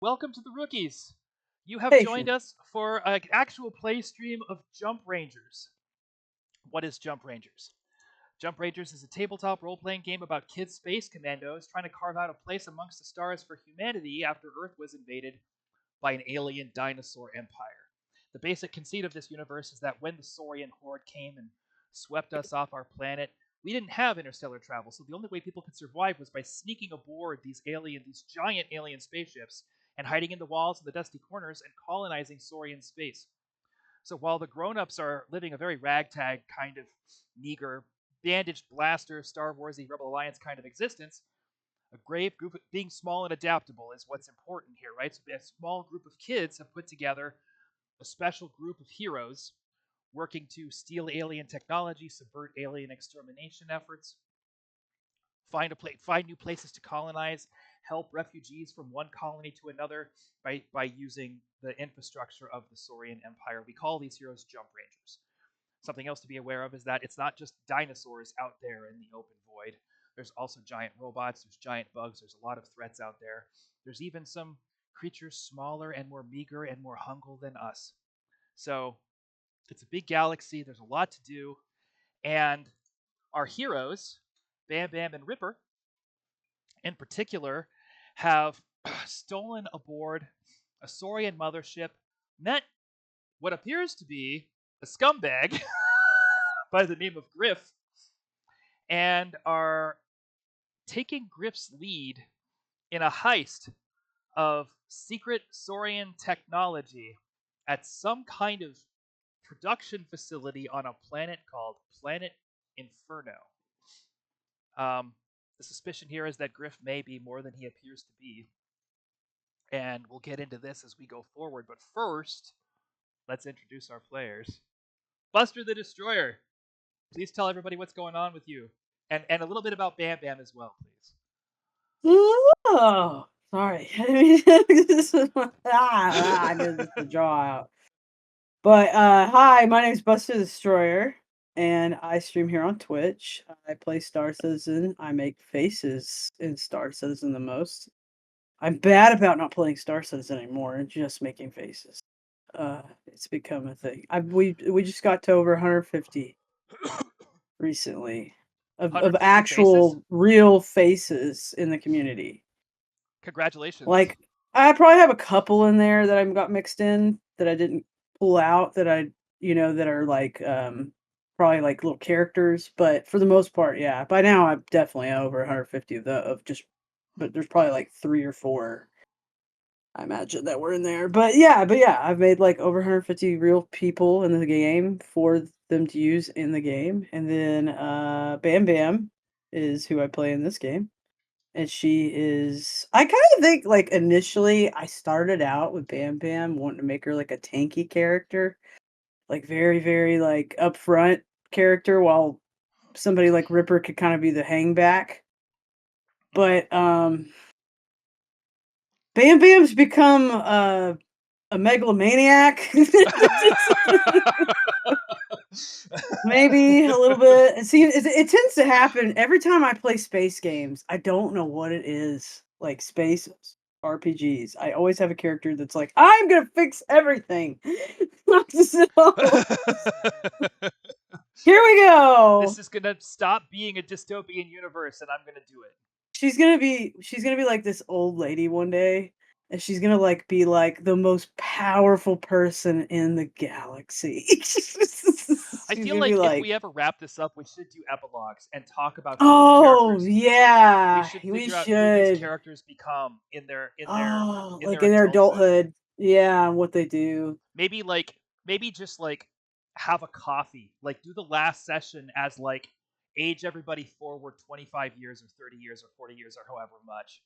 Welcome to the rookies. You have joined Patient. us for an actual play stream of Jump Rangers. What is Jump Rangers? Jump Rangers is a tabletop role playing game about kids space commandos trying to carve out a place amongst the stars for humanity after Earth was invaded by an alien dinosaur empire. The basic conceit of this universe is that when the Saurian horde came and swept us off our planet, we didn't have interstellar travel, so the only way people could survive was by sneaking aboard these giant alien spaceships, and hiding in the walls and the dusty corners and colonizing Saurian space. So while the grown-ups are living a very ragtag kind of meager, bandaged blaster, Star Warsy Rebel Alliance kind of existence, a grave group of being small and adaptable is what's important here, right? So a small group of kids have put together a special group of heroes working to steal alien technology, subvert alien extermination efforts, find new places to colonize, help refugees from one colony to another by using the infrastructure of the Saurian Empire. We call these heroes Jump Rangers. Something else to be aware of is that it's not just dinosaurs out there in the open void. There's also giant robots, there's giant bugs, there's a lot of threats out there. There's even some creatures smaller and more meager and more hungry than us. So it's a big galaxy, there's a lot to do, and our heroes, Bam Bam and Ripper, in particular, have stolen aboard a Saurian mothership, met what appears to be a scumbag by the name of Griff, and are taking Griff's lead in a heist of secret Saurian technology at some kind of production facility on a planet called Planet Inferno. The suspicion here is that Griff may be more than he appears to be, and we'll get into this as we go forward. But first, let's introduce our players. Buster the Destroyer, please tell everybody what's going on with you, and a little bit about Bam Bam as well, please. Oh, sorry. This is I did this to draw out. But hi, my name's Buster the Destroyer, and I stream here on Twitch. I play Star Citizen. I make faces in Star Citizen the most. I'm bad about not playing Star Citizen anymore and just making faces. It's become a thing. We just got to over 150 recently of 150 faces? actual real faces in the community. Congratulations. Like, I probably have a couple in there that I got mixed in that I didn't pull out that that are like probably like little characters, but for the most part, yeah. By now I'm definitely over 150 of just but there's probably like 3 or 4 I imagine that were in there. But yeah, I've made like over 150 real people in the game for them to use in the game. And then Bam Bam is who I play in this game. And she is I kind of think like initially I started out with Bam Bam wanting to make her like a tanky character, like very, very like upfront character while somebody like Ripper could kind of be the hangback. But Bam Bam's become a megalomaniac. Maybe a little bit. And see, it tends to happen every time I play space games. I don't know what it is. Like space RPGs. I always have a character that's like, I'm gonna fix everything. So here we This go. is gonna stop being a dystopian universe, and I'm gonna do it. She's gonna be like this old lady one day, and she's gonna like be like the most powerful person in the galaxy. I She's feel gonna be like if like, we ever wrap this up, we should do epilogues and talk about who these oh characters. We yeah, should we figure out who these should. characters become Oh, in like their in their adulthood. adulthood. Yeah, what they do. Maybe maybe just like have a coffee. Like do the last session as like age everybody forward 25 years or 30 years or 40 years or however much,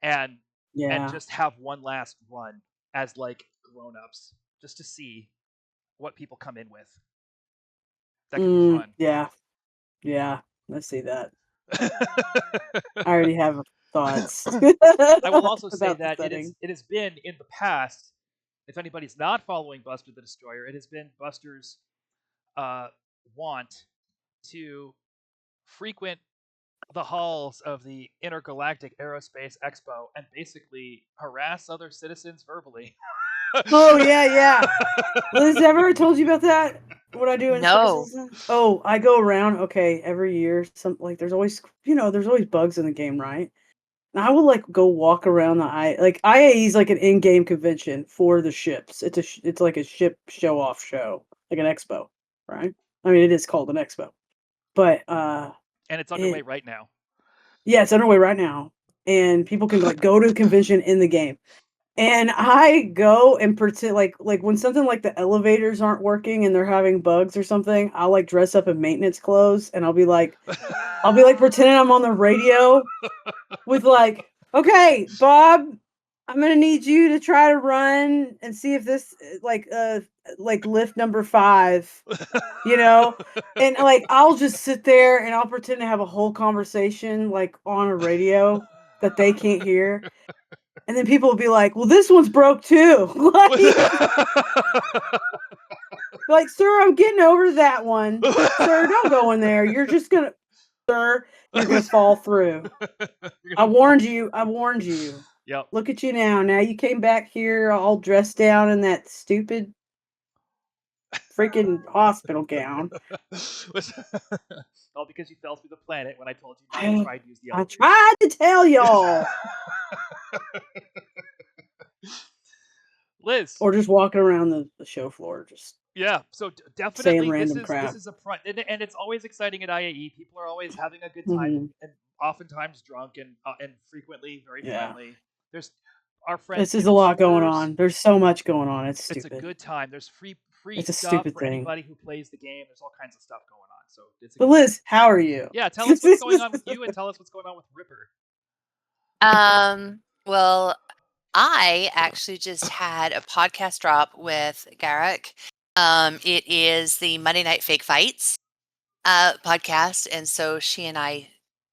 and Yeah. just have one last run as like grown-ups just to see what people come in with. That could be fun. Yeah. Yeah. Let's see that. I already have thoughts I will also say about the that setting. it has been in the past. If anybody's not following Buster the Destroyer, it has been Buster's uh, want to frequent the halls of the Intergalactic Aerospace Expo and basically harass other citizens verbally. Oh yeah, yeah. Liz, ever told you about that? What I do in Star No. Citizen? Oh, I go around. Okay, every year, some like there's always there's always bugs in the game, right? And I will like go walk around the IAE is like an in-game convention for the ships. It's like a ship show off show, like an expo, right? I mean, it is called an expo, but And it's underway it right now. yeah, it's underway right now, and people can like go to the convention in the game. And I go and pretend like when something like the elevators aren't working and they're having bugs or something, I'll like dress up in maintenance clothes and I'll be like pretending I'm on the radio with like, "Okay, Bob, I'm gonna need you to try to run and see if this like lift number 5, you know?" And like I'll just sit there and I'll pretend to have a whole conversation like on a radio that they can't hear. And then people will be like, "Well, this one's broke too." Like, "Sir, I'm getting over that one. Sir, don't go in there. You're just gonna sir, you're gonna fall through. You're I gonna fall. warned you. I warned you. Yep. Look at you now. Now you came back here all dressed down in that stupid freaking hospital gown." All because you fell through the planet when I told you not to I try and use the I elevator. tried to tell y'all. Liz, Or just walking around the show floor, just yeah. So saying definitely, this random is this crap. is a front, and it's always exciting at IAE. People are always having a good time Mhm. and oftentimes drunk and frequently very Yeah. friendly. There's our friends This is a do lot going tours. on. There's so much going on. It's It's a stupid. good time. There's free It's a stuff stupid for thing. anybody who plays the game. There's all kinds of stuff going on. So it's a But good time. Liz, how are you? Yeah, tell us what's going on with you, and tell us what's going on with Ripper. Well, I actually just had a podcast drop with Garrick. It is the Monday Night Fake Fights podcast, and so she and I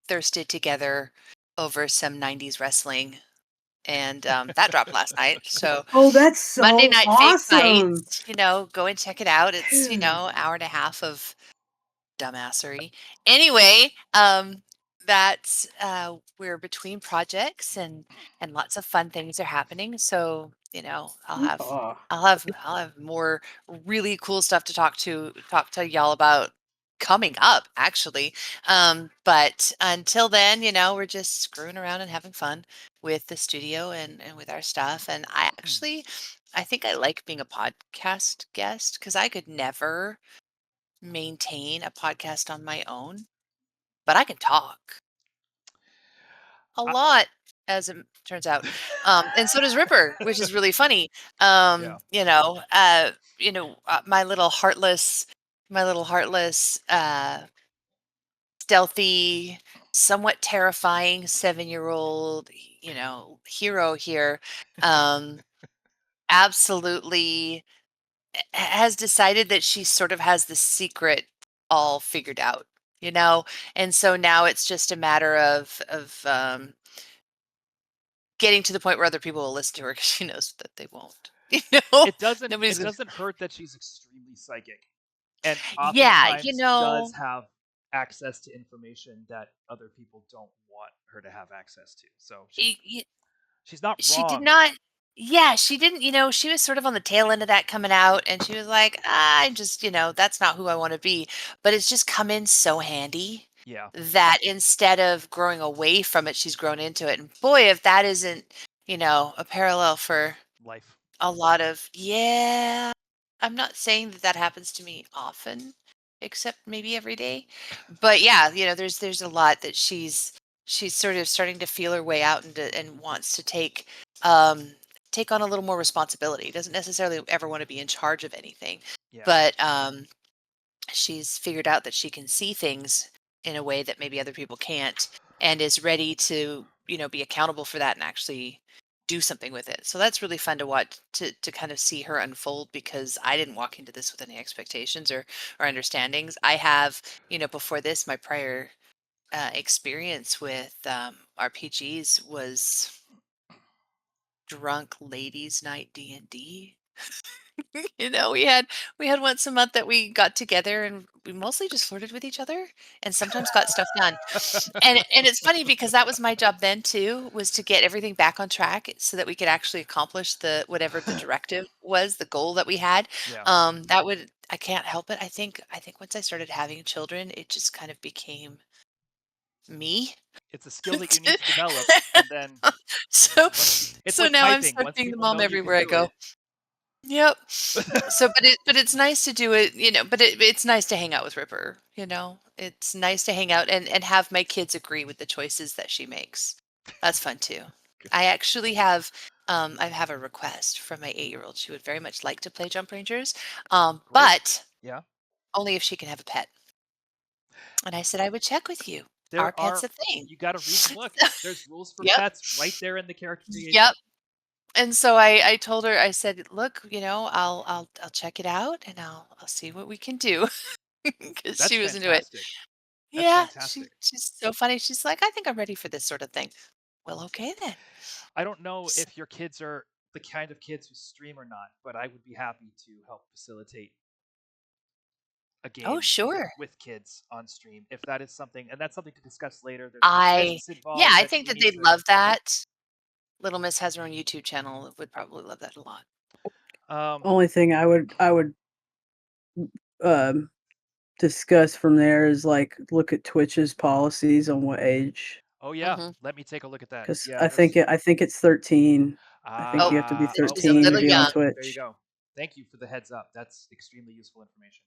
thirsted together over some 90s wrestling, and that dropped last night. So Oh, that's Monday so Night Fake awesome. Fights, go and check it out. It's, Dude. hour and a half of dumbassery. Anyway, that's we're between projects and lots of fun things are happening. So, Aw. I'll have more really cool stuff to talk to y'all about coming up actually. But until then, we're just screwing around and having fun with the studio and with our stuff. And I think I like being a podcast guest because I could never maintain a podcast on my own, but I can talk a I, lot, as it turns out. And so does Ripper, which is really funny. yeah. My little heartless, stealthy, somewhat terrifying 7-year-old, hero here, um, absolutely has decided that she sort of has the secret all figured out, you know? And so now it's just a matter of getting to the point where other people will listen to her because she knows that they won't. You know, It nobody's gonna. doesn't hurt that she's extremely psychic and Yeah, oftentimes does have access to information that other people don't want her to have access to. So she's not she did wrong. not. Yeah, she didn't. She was sort of on the tail end of that coming out, and she was like, "I'm just, that's not who I want to be." But it's just come in so handy Yeah, that instead of growing away from it, she's grown into it. And boy, if that isn't, a parallel for life. a lot of, yeah. I'm not saying that that happens to me often, except maybe every day. But yeah, there's a lot that she's sort of starting to feel her way out and wants to um take on a little more responsibility. Doesn't necessarily ever want to be in charge of anything, Yeah, but she's figured out that she can see things in a way that maybe other people can't, and is ready to be accountable for that and actually do something with it. So that's really fun to watch, to kind of see her unfold, because I didn't walk into this with any expectations or understandings. I have, before this, my prior experience with RPGs was drunk ladies night D&D. we had once a month that we got together and we mostly just flirted with each other and sometimes got stuff done. And it's funny because that was my job then too, was to get everything back on track so that we could actually accomplish the whatever the directive was, the goal that we had. Yeah, That would I can't help it. I think once I started having children, it just kind of became me. it's a skill that you need to develop, and then So once you, it's so like now I'm typing. stuck Once being the people mom know you can everywhere I do go. it. Yep. So, but it's nice to do it, but it's nice to hang out with Ripper. It's nice to hang out and have my kids agree with the choices that she makes. That's fun too. I actually have a request from my 8-year-old. She would very much like to play Jump Rangers, Great. but Yeah. only if she can have a pet. And I said I would check with you. Are There pets are, a thing? you got to read the book. There's rules for Yep. pets right there in the character creation. Yep. And so I told her, I said, look, I'll check it out and I'll see what we can do. Because That's she was into it. fantastic. That's Yeah, fantastic. she's so funny. She's like, "I think I'm ready for this sort of thing." Well, okay then. I don't know S if your kids are the kind of kids who stream or not, but I would be happy to help facilitate a Oh, game sure. with kids on stream if that is something, and that's something to discuss later. There's some I risks Yeah, involved I that think we that need they'd to. love that. Little Miss has her own YouTube channel, would probably love that a lot. Um, Only thing I would um discuss from there is like look at Twitch's policies on what age. oh yeah, Mhm. let me take a look at that. Because Yeah, there's I think it's 13. I think Oh, you have to be oh, she's a well, 13 to little be on young. there you Twitch. go. Thank you for the heads up. That's extremely useful information.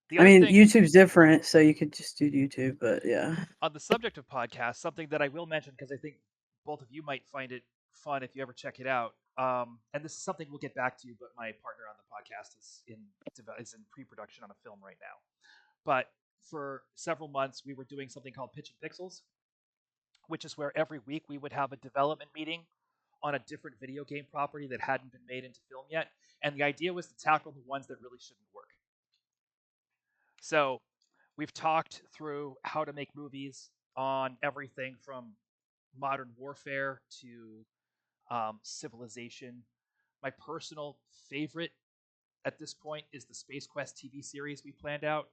The I other mean, thing, YouTube's different, so you could just do YouTube, but yeah. on the subject of podcasts, something that I will mention because I think both of you might find it fun if you ever check it out. And this is something we'll get back to, but my partner on the podcast is in pre-production on a film right now. But for several months, we were doing something called Pitching Pixels, which is where every week we would have a development meeting on a different video game property that hadn't been made into film yet. And the idea was to tackle the ones that really shouldn't work. So we've talked through how to make movies on everything from modern warfare to civilization. My personal favorite at this point is the Space Quest TV series we planned out,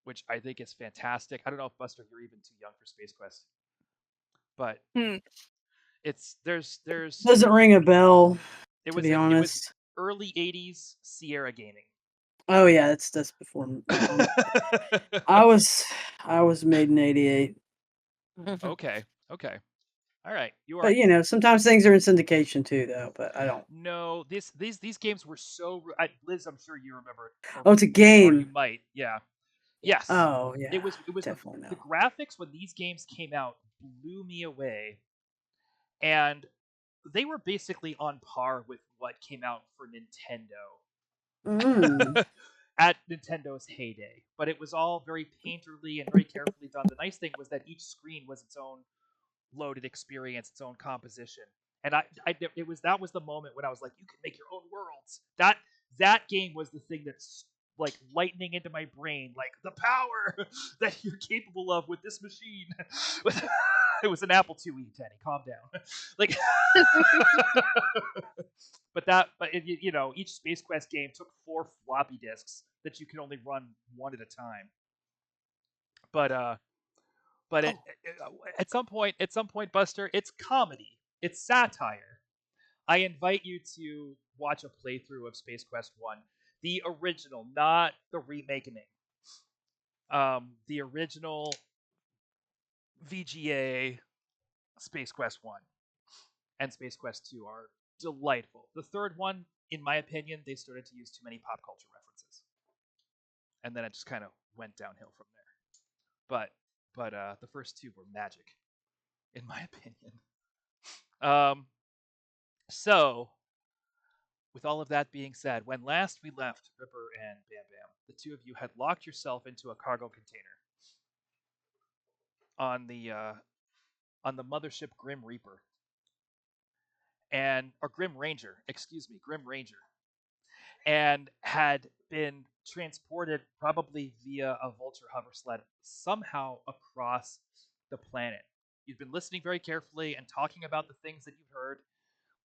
which I think is fantastic. I don't know if Buster, you're even too young for Space Quest, but Hmm. it's there's Doesn't ring a bell, it to was be it was honest. early '80s Sierra gaming. Oh yeah, that's before I was I was made in '88. Okay, okay, all right. You are But sometimes things are in syndication too, though. But I don't. no these games were so. Liz, I'm sure you remember it, Oh, it's a or you game. might. Yeah, yes. Oh It yeah, was definitely the no. graphics when these games came out blew me away, and they were basically on par with what came out for Nintendo Mm. at Nintendo's heyday. But it was all very painterly and very carefully done. The nice thing was that each screen was its own loaded experience, its own composition. And it was that was the moment when I was like, you can make your own worlds. That game was the thing that's like lightning into my brain, like the power that you're capable of with this machine. It was an Apple IIe, Teddy. Calm down. Like, each Space Quest game took 4 floppy disks that you could only run one at a time. But Oh, at some point, Buster, it's comedy, it's satire. I invite you to watch a playthrough of Space Quest One, the original, not the remaking. The original VGA Space Quest One and Space Quest Two are delightful. The third one, in my opinion, they started to use too many pop culture references, and then it just kind of went downhill from there. But the first two were magic, in my opinion. Um, so with all of that being said, when last we left Ripper and Bam Bam, the two of you had locked yourself into a cargo container on the mothership Grim Reaper or Grim Ranger, excuse me, Grim Ranger, and had been transported probably via a vulture hover sled somehow across the planet. You've been listening very carefully and talking about the things that you've heard.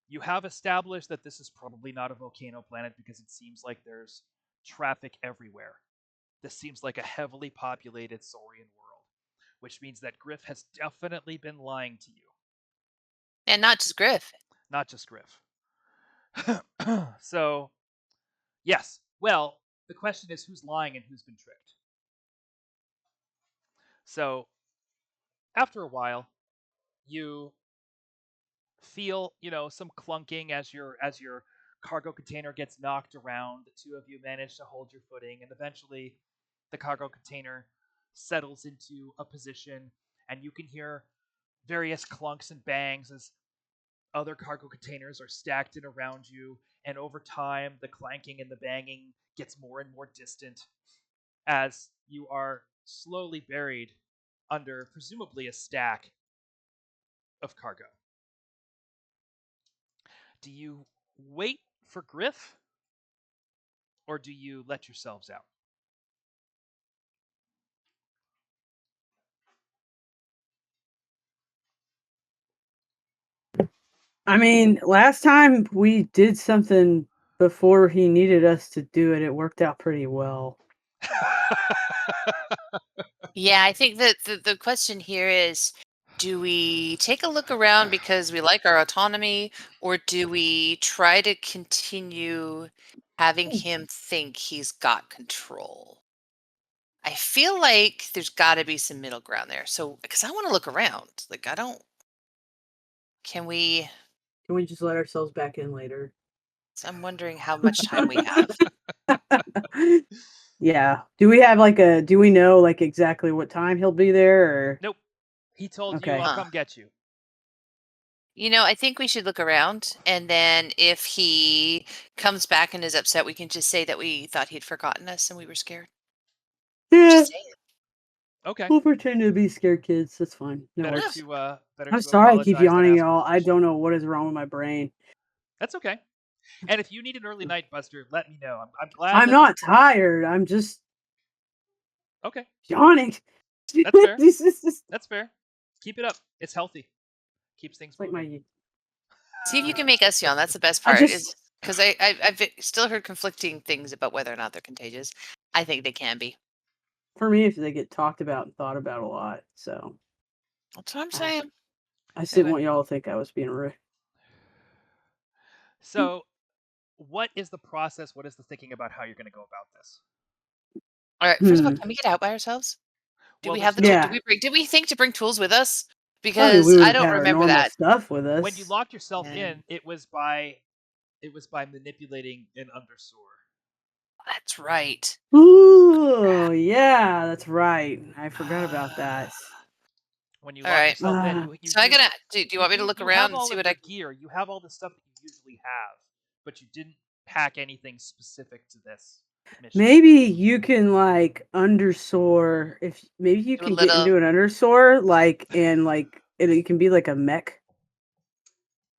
You have established that this is probably not a volcano planet because it seems like there's traffic everywhere. This seems like a heavily populated Saurian world, which means that Griff has definitely been lying to you. And not just Griff. Not just Griff. So, yes. Well, the question is who's lying and who's been tricked. So, after a while, you feel, some clunking as your cargo container gets knocked around. The two of you manage to hold your footing, and eventually the cargo container settles into a position, and you can hear various clunks and bangs as other cargo containers are stacked in around you, and over time the clanking and the banging gets more and more distant as you are slowly buried under presumably a stack of cargo. Do you wait for Griff, or do you let yourselves out? I mean, last time we did something before he needed us to do it, it worked out pretty well. Yeah, I think that the question here is, do we take a look around because we like our autonomy, or do we try to continue having him think he's got control? I feel like there's got to be some middle ground there. So, because I want to look around, like I don't. Can we? Can we just let ourselves back in later? So I'm wondering how much time we have. Yeah. Do we know like exactly what time he'll be there or Nope. He told you, Okay. I'll Huh. come get you. I think we should look around, and then if he comes back and is upset, we can just say that we thought he'd forgotten us and we were scared. Yeah, Just say it. Okay. we'll pretend to be scared kids. That's fine. No Better worries. to better I'm to sorry I keep apologize than yawning, ask for y'all. I permission. don't know what is wrong with my brain. That's okay. And if you need an early night, Buster, let me know. I'm glad. I'm not tired. I'm just Okay. yawning. That's fair. This is just That's fair. Keep it up. It's healthy. Keeps things like moving. See if you can make us yawn. That's the best I part. just- Is because I've still heard conflicting things about whether or not they're contagious. I think they can be. for me if they get talked about and thought about a lot. So That's what I'm saying. I just didn't Anyway. want y'all to think I was being rude. So, what is the process? What is the thinking about how you're going to go about this? All right. First of all, can we get out by ourselves? Do Well, we there's have the no- tool? Yeah. Did we think to bring tools with us? I mean, Because we would I have don't had our remember normal that. stuff with us. When you locked yourself Yeah. in, it was by manipulating an undersoar. That's right. Ooh, yeah, that's right. I forgot about that. When you All lock right. yourself in, you So I use gotta. Do you want me to look you around have and all see of what your I? gear. You have all the stuff that you usually have, but you didn't pack anything specific to this mission. Maybe you can like undersoar if maybe you Do a can get little. into an undersoar and it can be like a mech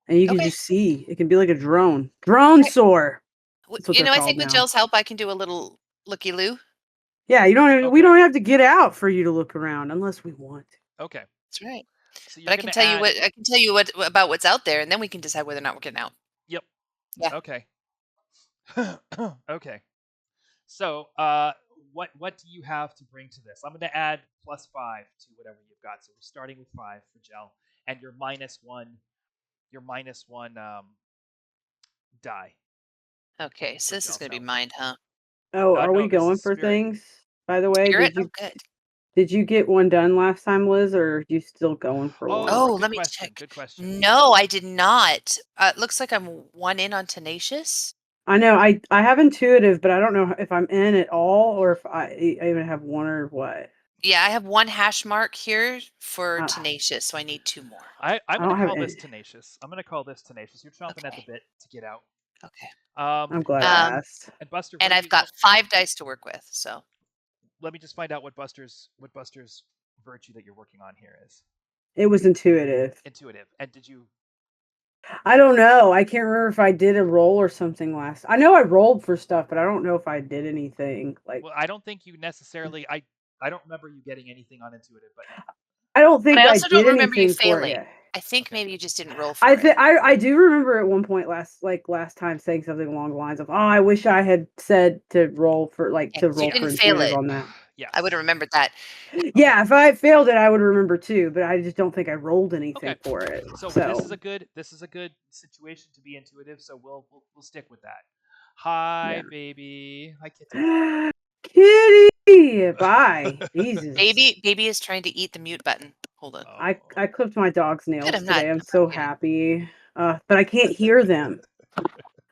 and you can Okay. just see it can be like a drone soar. That's what they're I called think with now. Jill's help, I can do a little looky loo. Yeah, we Okay. don't have to get out for you to look around unless we want. Okay. That's right. So But you're I going can to tell you add. what I can tell you what about what's out there, and then we can decide whether or not we're getting out. Yep. Yeah. Okay. Okay. So, what do you have to bring to this? I'm going to add +5 to whatever you've got. So we're starting with 5 for gel, and your -1, die. Okay, so For this is gonna be Gel's mind, huh? Oh, are No, we this going is for spirit. things? By the way, Spirit? Oh, good. did you get one done last time, Liz, or are you still going for one? Oh, Good let me question. check. Good question. No, I did not. It looks like I'm one in on tenacious. I know I have intuitive, but I don't know if I'm in at all or if I even have one or what. Yeah, I have one hash mark here for Ah. tenacious, so I need 2 more. I'm I going don't to have call this any. tenacious. I'm going to call this tenacious. You're chomping at the Okay. bit to get out. Okay. I'm glad I Um, asked. And Buster, and I've got 5 dice to work with, so. let me just find out what Buster's virtue that you're working on here is. It was intuitive. Intuitive. And did you? I don't know. I can't remember if I did a roll or something last. I know I rolled for stuff, but I don't know if I did anything. Like, Well, I don't think you necessarily. I don't remember you getting anything on intuitive, but I don't But think I I also don't did remember you anything for it failing. yet. I think Okay. maybe you just didn't roll for it. I do remember at one point last time saying something along the lines of, "Oh, I wish I had said to roll for Yeah, to 'cause you roll for didn't fail intuitive it. on that." Yes. I would have remembered that. Okay. Yeah, if I had failed it, I would remember too, but I just don't think I rolled anything Okay. for it. So So this is a good situation to be intuitive. So we'll stick with that. Hi, yeah. baby. Hi, kitty. Kitty, bye. Jesus. Baby is trying to eat the mute button. Hold on. I Oh. clipped my dog's Good, nails I'm not today. I'm so muting. happy. But I can't hear them.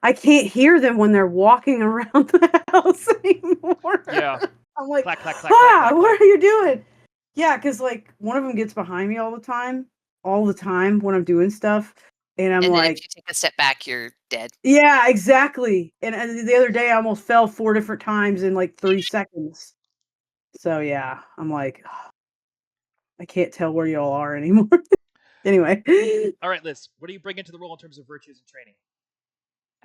I can't hear them when they're walking around the house anymore. Yeah. I'm like, Clack, clack, clack, clack, clack, what clack. are you doing? Yeah, because like one of them gets behind me all the time when I'm doing stuff, and I'm And then if like, you take a step back, you're dead. yeah, exactly. And the other day, I almost fell 4 different times in like 3 seconds. So yeah, I'm like, I can't tell where y'all are anymore. Anyway, All right, Liz. What do you bring into the role in terms of virtues and training?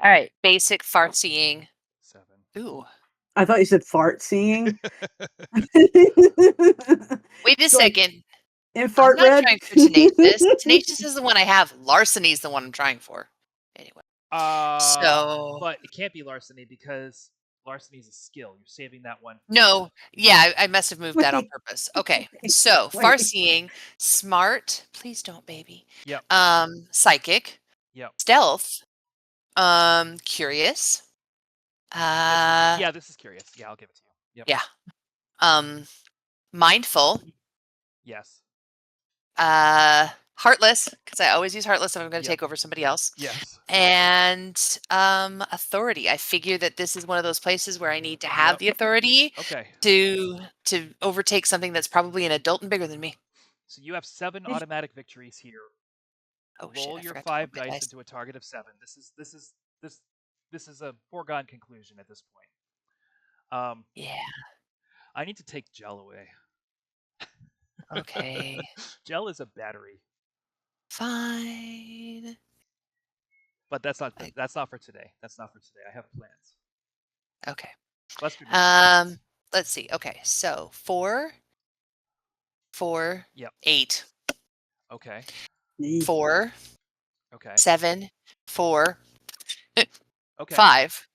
All right, basic fart seeing. 7. Ooh. I thought you said fart seeing. Wait a It's like second. I'm infart not red. trying for tenacious. Tenacious is the one I have. Larceny is the one I'm trying for. Anyway. So But it can't be larceny because larceny is a skill. You're saving that one. no, yeah, I must have moved that on Wait, purpose. Okay. So far wait. seeing, smart, please don't baby. Yep. Psychic, Yep. stealth, curious. This is curious. Yeah, I'll give it to you. Yep. Yeah. Mindful, Yes. heartless, because I always use heartless if I'm going to Yep. take over somebody else. Yes. And authority. I figure that this is one of those places where I need to have Yep. the authority Okay. to overtake something that's probably an adult and bigger than me. So you have 7 automatic victories here. Oh shit! Roll I your forgot to roll 5 my dice dice. into a target of 7. This is a foregone conclusion at this point. Yeah. I need to take gel away. Okay. Gel is a battery. Fine. But that's not for today. That's not for today. I have plans. Okay. Let's do let's see. Okay, so 4, 4, Yep. 8. Okay. 4, Okay. 7, 4, Okay. 5.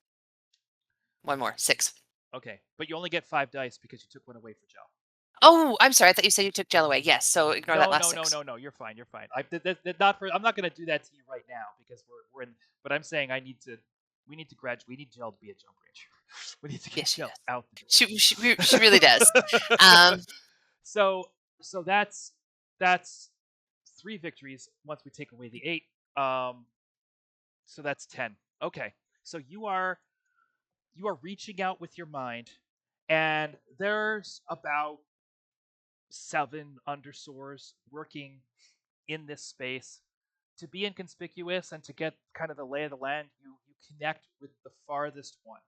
One more, 6. Okay. But you only get 5 dice because you took one away for gel. Oh, I'm sorry. I thought you said you took gel away. Yes, so ignore that last 6. No. You're fine. You're fine. I'm not going to do that to you right now because we're in. But I'm saying we need to graduate. We need gel to be a jump ranger. We need to get Yes, she gel does. out. She really does. So that's 3 victories once we take away the 8. So that's 10. Okay. So you are reaching out with your mind, and there's about 7 undersoars working in this space. To be inconspicuous and to get kind of the lay of the land, you connect with the farthest one.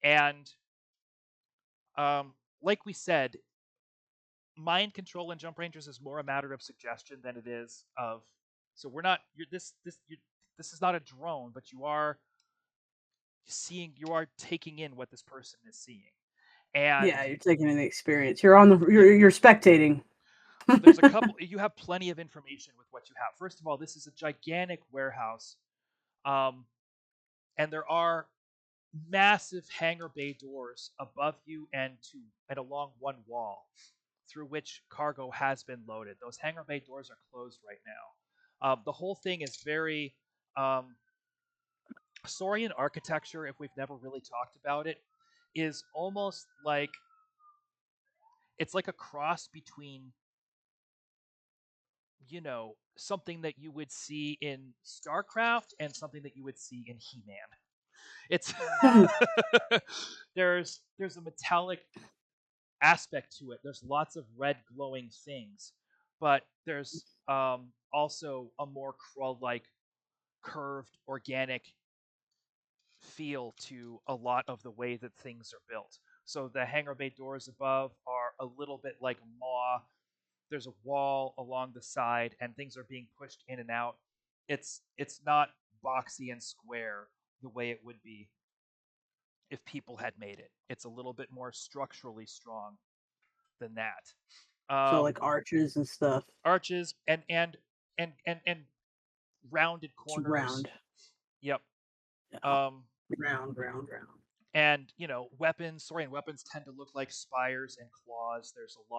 And like we said, mind control in Jump Rangers is more a matter of suggestion than it is of. So we're not. This is not a drone, but you are taking in what this person is seeing. And Yeah, you're taking in the experience. You're spectating. so there's a couple. You have plenty of information with what you have. First of all, this is a gigantic warehouse, and there are massive hangar bay doors above you and along one wall, through which cargo has been loaded. Those hangar bay doors are closed right now. The whole thing is very Saurian architecture. If we've never really talked about it, is almost like it's like a cross between something that you would see in StarCraft and something that you would see in He-Man. It's there's a metallic aspect to it. There's lots of red glowing things, but there's also a more Krull-like, curved, organic feel to a lot of the way that things are built. So the hangar bay doors above are a little bit like Maw. There's a wall along the side, and things are being pushed in and out. It's not boxy and square the way it would be if people had made it. It's a little bit more structurally strong than that. So like arches and stuff. Arches and rounded It's corners. round. Yep. Yeah. Round. And weapons, Saurian weapons tend to look like spires and claws. There's a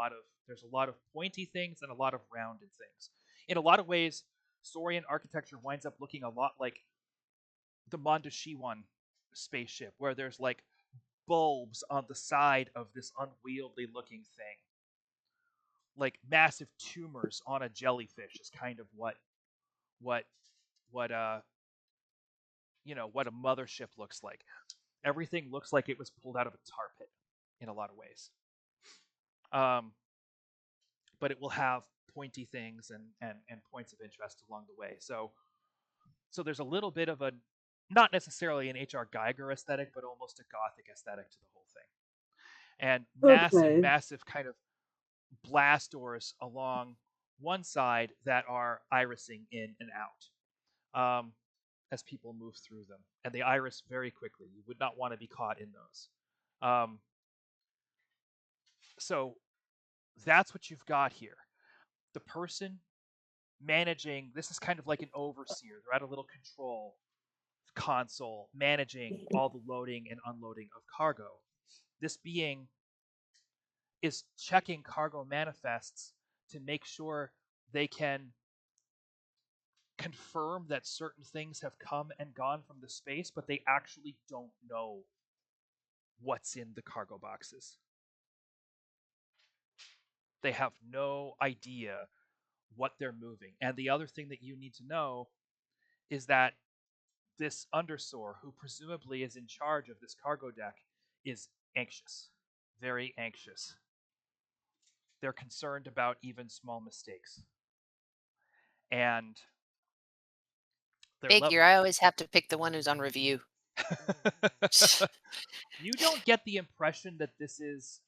lot of pointy things and a lot of rounded things. In a lot of ways, Saurian architecture winds up looking a lot like the Mondoshiwan spaceship, where there's like bulbs on the side of this unwieldy looking thing. Like massive tumors on a jellyfish is kind of what what what a mothership looks like. Everything looks like it was pulled out of a tar pit in a lot of ways. But it will have pointy things and points of interest along the way. So there's a little bit of a, not necessarily an H.R. Geiger aesthetic, but almost a gothic aesthetic to the whole thing. And massive kind of blast doors along one side that are irising in and out as people move through them. And they iris very quickly. You would not want to be caught in those. So that's what you've got here. The person managing, this is kind of like an overseer. They're at a little control console managing all the loading and unloading of cargo. This being is checking cargo manifests to make sure they can confirm that certain things have come and gone from the space, but they actually don't know what's in the cargo boxes. They have no idea what they're moving. And the other thing that you need to know is that this undersoar, who presumably is in charge of this cargo deck, is anxious, very anxious. They're concerned about even small mistakes. And Figure, I always have to pick the one who's on review. You don't get the impression that this is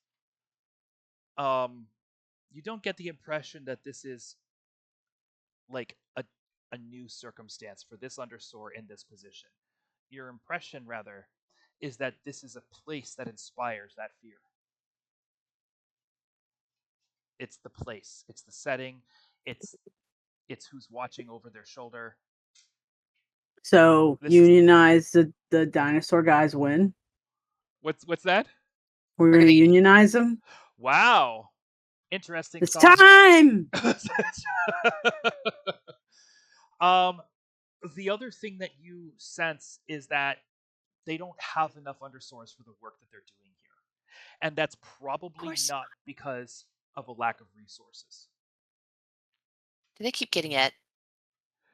like a new circumstance for this undersoar in this position. Your impression, rather, is that this is a place that inspires that fear. It's the place, it's the setting, it's who's watching over their shoulder. So unionize the dinosaur guys win. What's that? We're gonna unionize them. Wow, interesting. It's time. The other thing that you sense is that they don't have enough undersoars for the work that they're doing here, and that's probably not because of a lack of resources. Do they keep getting it?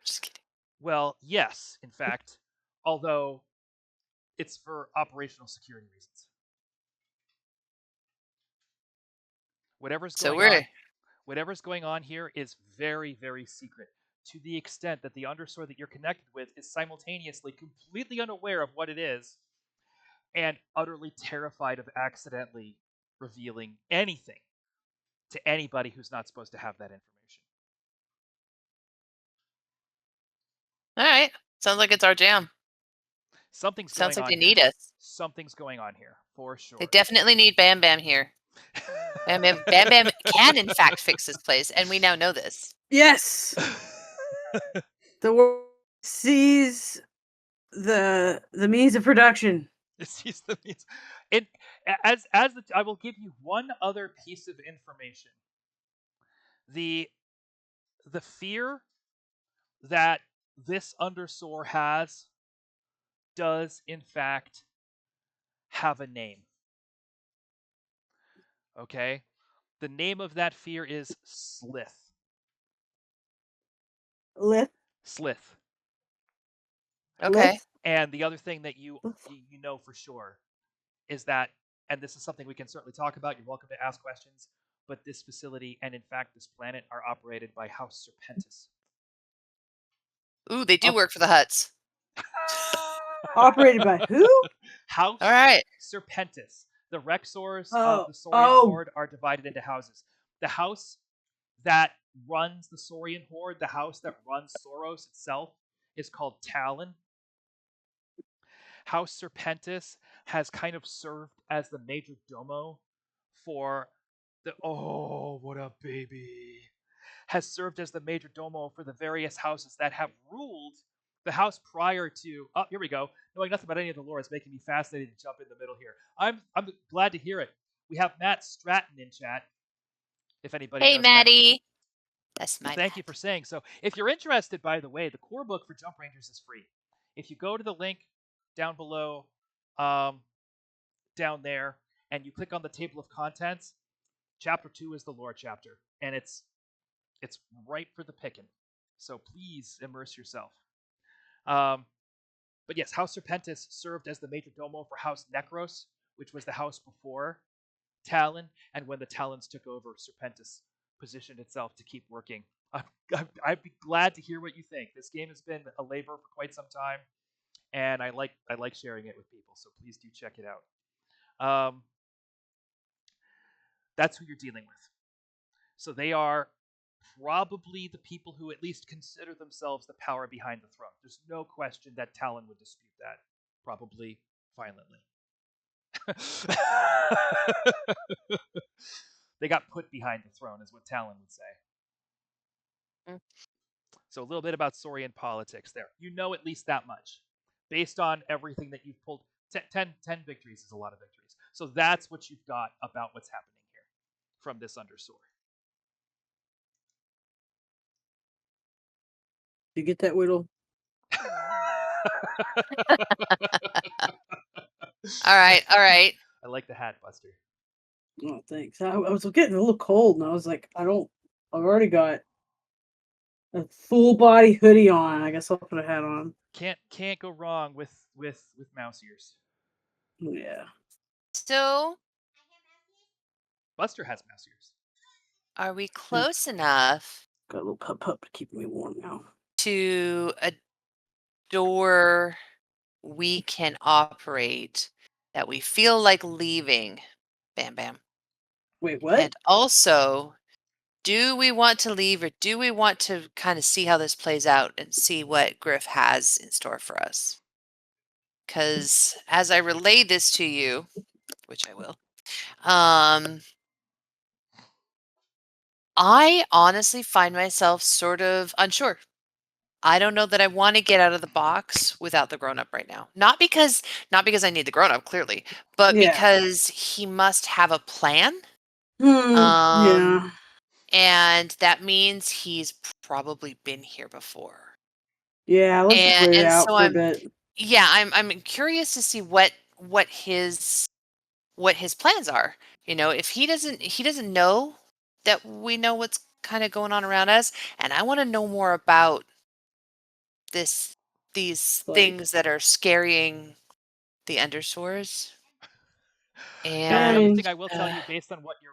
Just kidding. Well, yes, in fact, although it's for operational security reasons. Whatever's going on here is very, very secret, to the extent that the undersoar that you're connected with is simultaneously completely unaware of what it is and utterly terrified of accidentally revealing anything to anybody who's not supposed to have that information. All right. Sounds like it's our jam. Sounds like they need us. Something's going on here, for sure. They definitely need Bam Bam here. Bam Bam can, in fact, fix this place, and we now know this. Yes. The world sees the means of production. It sees the means. I will give you one other piece of information. The fear that this undersoar has does in fact have a name. Okay? The name of that fear is Slith. Slith. Okay. And the other thing that you know for sure is that, and this is something we can certainly talk about, you're welcome to ask questions, but this facility and in fact this planet are operated by House Serpentis. Ooh, they do work for the Hutts. Operated by who? House Serpentis. The Rexors of the Saurian Horde are divided into houses. The house that runs the Saurian Horde, the house that runs Soros itself, is called Talon. House Serpentis has kind of served as the major domo for what a baby, has served as the major domo for the various houses that have ruled the house prior to. Oh, here we go. Knowing nothing about any of the lore is making me fascinated to jump in the middle here. I'm glad to hear it. We have Matt Stratton in chat. If anybody Hey, knows Matt, Maddie. That's my thank you Matt. for saying so. If you're interested, by the way, the core book for Jump Rangers is free. If you go to the link down below, um, down there, and you click on the table of contents, chapter 2 is the lore chapter, and it's ripe for the picking. So please immerse yourself. Um, but yes, House Serpentis served as the major domo for House Necros, which was the house before Talon, and when the Talons took over, Serpentis positioned itself to keep working. I'd be glad to hear what you think. This game has been a labor for quite some time, and I like sharing it with people. So please do check it out. That's who you're dealing with. So they are probably the people who at least consider themselves the power behind the throne. There's no question that Talon would dispute that, probably violently. They got put behind the throne, is what Talon would say. Mm. So a little bit about Saurian politics there. You know at least that much. Based on everything that you've pulled, 10 victories is a lot of victories. So that's what you've got about what's happening here from this undersword. You get that, Whittle? All right, all right. I like the hat, Buster. Oh, thanks. I was getting a little cold, and I was like, I've already got a full body hoodie on. I guess I'll put a hat on. Can't go wrong with mouse ears. Yeah. So, Buster has mouse ears. are we close enough Got a little pup to keep me warm now. to a door we can operate that we feel like leaving? Bam, bam. Wait, what? And also, do we want to leave or do we want to kind of see how this plays out and see what Griff has in store for us? Because as I relay this to you, which I will, I honestly find myself sort of unsure. I don't know that I want to get out of the box without the grown up right now. Not because I need the grown up, clearly, but Yeah. because he must have a plan. Yeah. And that means he's probably been here before. Yeah, let's just wait it And out so for a bit. I'm curious to see what his plans are. If he doesn't know that we know what's kind of going on around us, and I want to know more about these Like, things that are scaring the undersores. Now, the I other And mean, thing I will tell you, based on what you've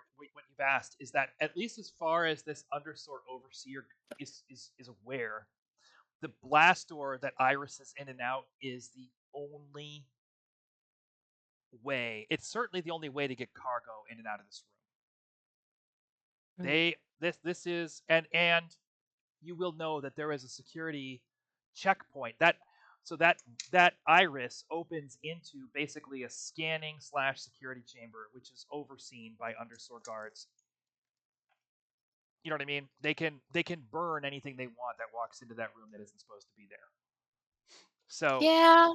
asked, is that at least as far as this undersword overseer is aware, the blast door that Iris is in and out is the only way. It's certainly the only way to get cargo in and out of this room. This is and you will know that there is a security checkpoint that iris opens into basically a scanning / security chamber, which is overseen by undersword guards. You know what I mean? They can burn anything they want that walks into that room that isn't supposed to be there. So yeah,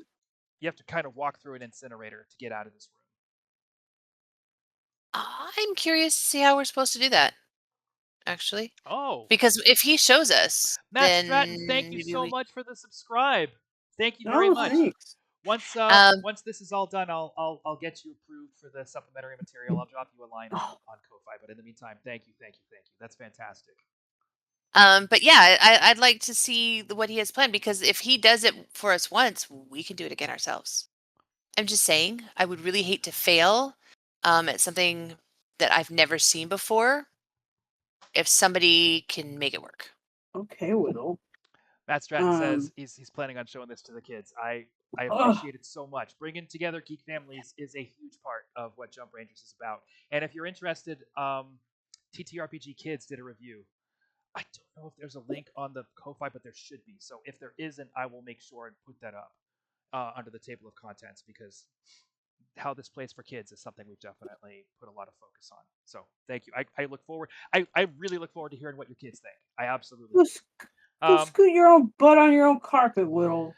you have to kind of walk through an incinerator to get out of this room. I'm curious to see how we're supposed to do that, actually. Oh, Because if he shows us, Matt then Stratton, thank you maybe so much for the subscribe. Thank you very oh, much. thanks. Once this is all done, I'll get you approved for the supplementary material. I'll drop you a line on Ko-fi. But in the meantime, thank you. That's fantastic. But yeah, I'd like to see what he has planned, because if he does it for us once, we can do it again ourselves. I'm just saying, I would really hate to fail at something that I've never seen before if somebody can make it work. Okay, Whittle. Matt Stratton says he's planning on showing this to the kids. I appreciate it so much. Bringing together geek families is a huge part of what Jump Rangers is about. And if you're interested, TTRPG Kids did a review. I don't know if there's a link on the Ko-fi, but there should be. So if there isn't, I will make sure and put that up under the table of contents, because how this plays for kids is something we've definitely put a lot of focus on. So thank you. I look forward. I really look forward to hearing what your kids think. I absolutely Go, do. go Um, scoot your own butt on your own carpet, Will.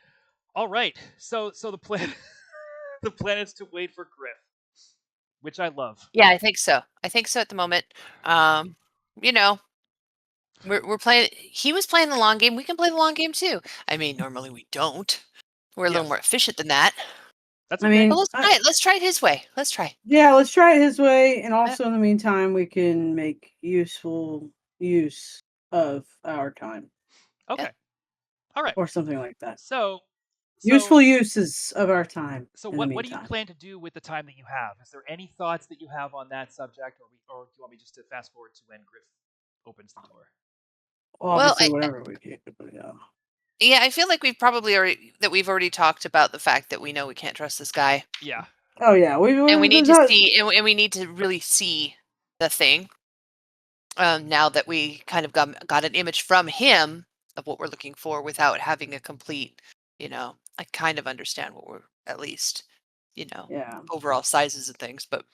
all right. So the plan the plan is to wait for Griff, which I love. Yeah, I think so. I think so at the moment. You know, we're playing. He was playing the long game. We can play the long game too. I mean, normally we don't. We're a little Yes. more efficient than that. That's I okay. mean, But let's try it. Let's try it his way. Let's try. yeah, let's try it his way, and also in the meantime, we can make useful use of our time Okay. All right. or something like that. So Useful uses of our time. So in the what do you meantime. plan to do with the time that you have? Is there any thoughts that you have on that subject, or do you want me just to fast forward to when Griff opens the door? Well, Well, obviously, whatever we can. Yeah. yeah, I feel like we've already talked about the fact that we know we can't trust this guy, Yeah. Oh yeah, and we need there's to not- see, and we need to really see the thing. Now that we kind of got an image from him of what we're looking for without having a complete, I kind of understand what we're at least, Yeah. overall sizes and things, but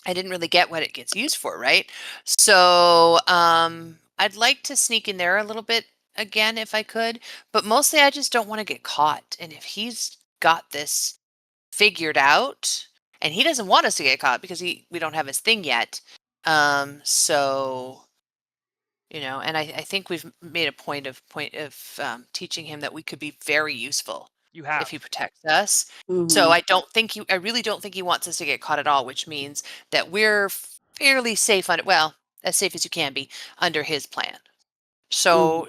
I didn't really get what it gets used for, right? So I'd like to sneak in there a little bit again if I could, but mostly I just don't want to get caught. And if he's got this figured out, and he doesn't want us to get caught because we don't have his thing yet. So and I think we've made a point of teaching him that we could be very useful You if have. he protects us. Mhm. So I really don't think he wants us to get caught at all, which means that we're fairly safe as safe as you can be under his plan. So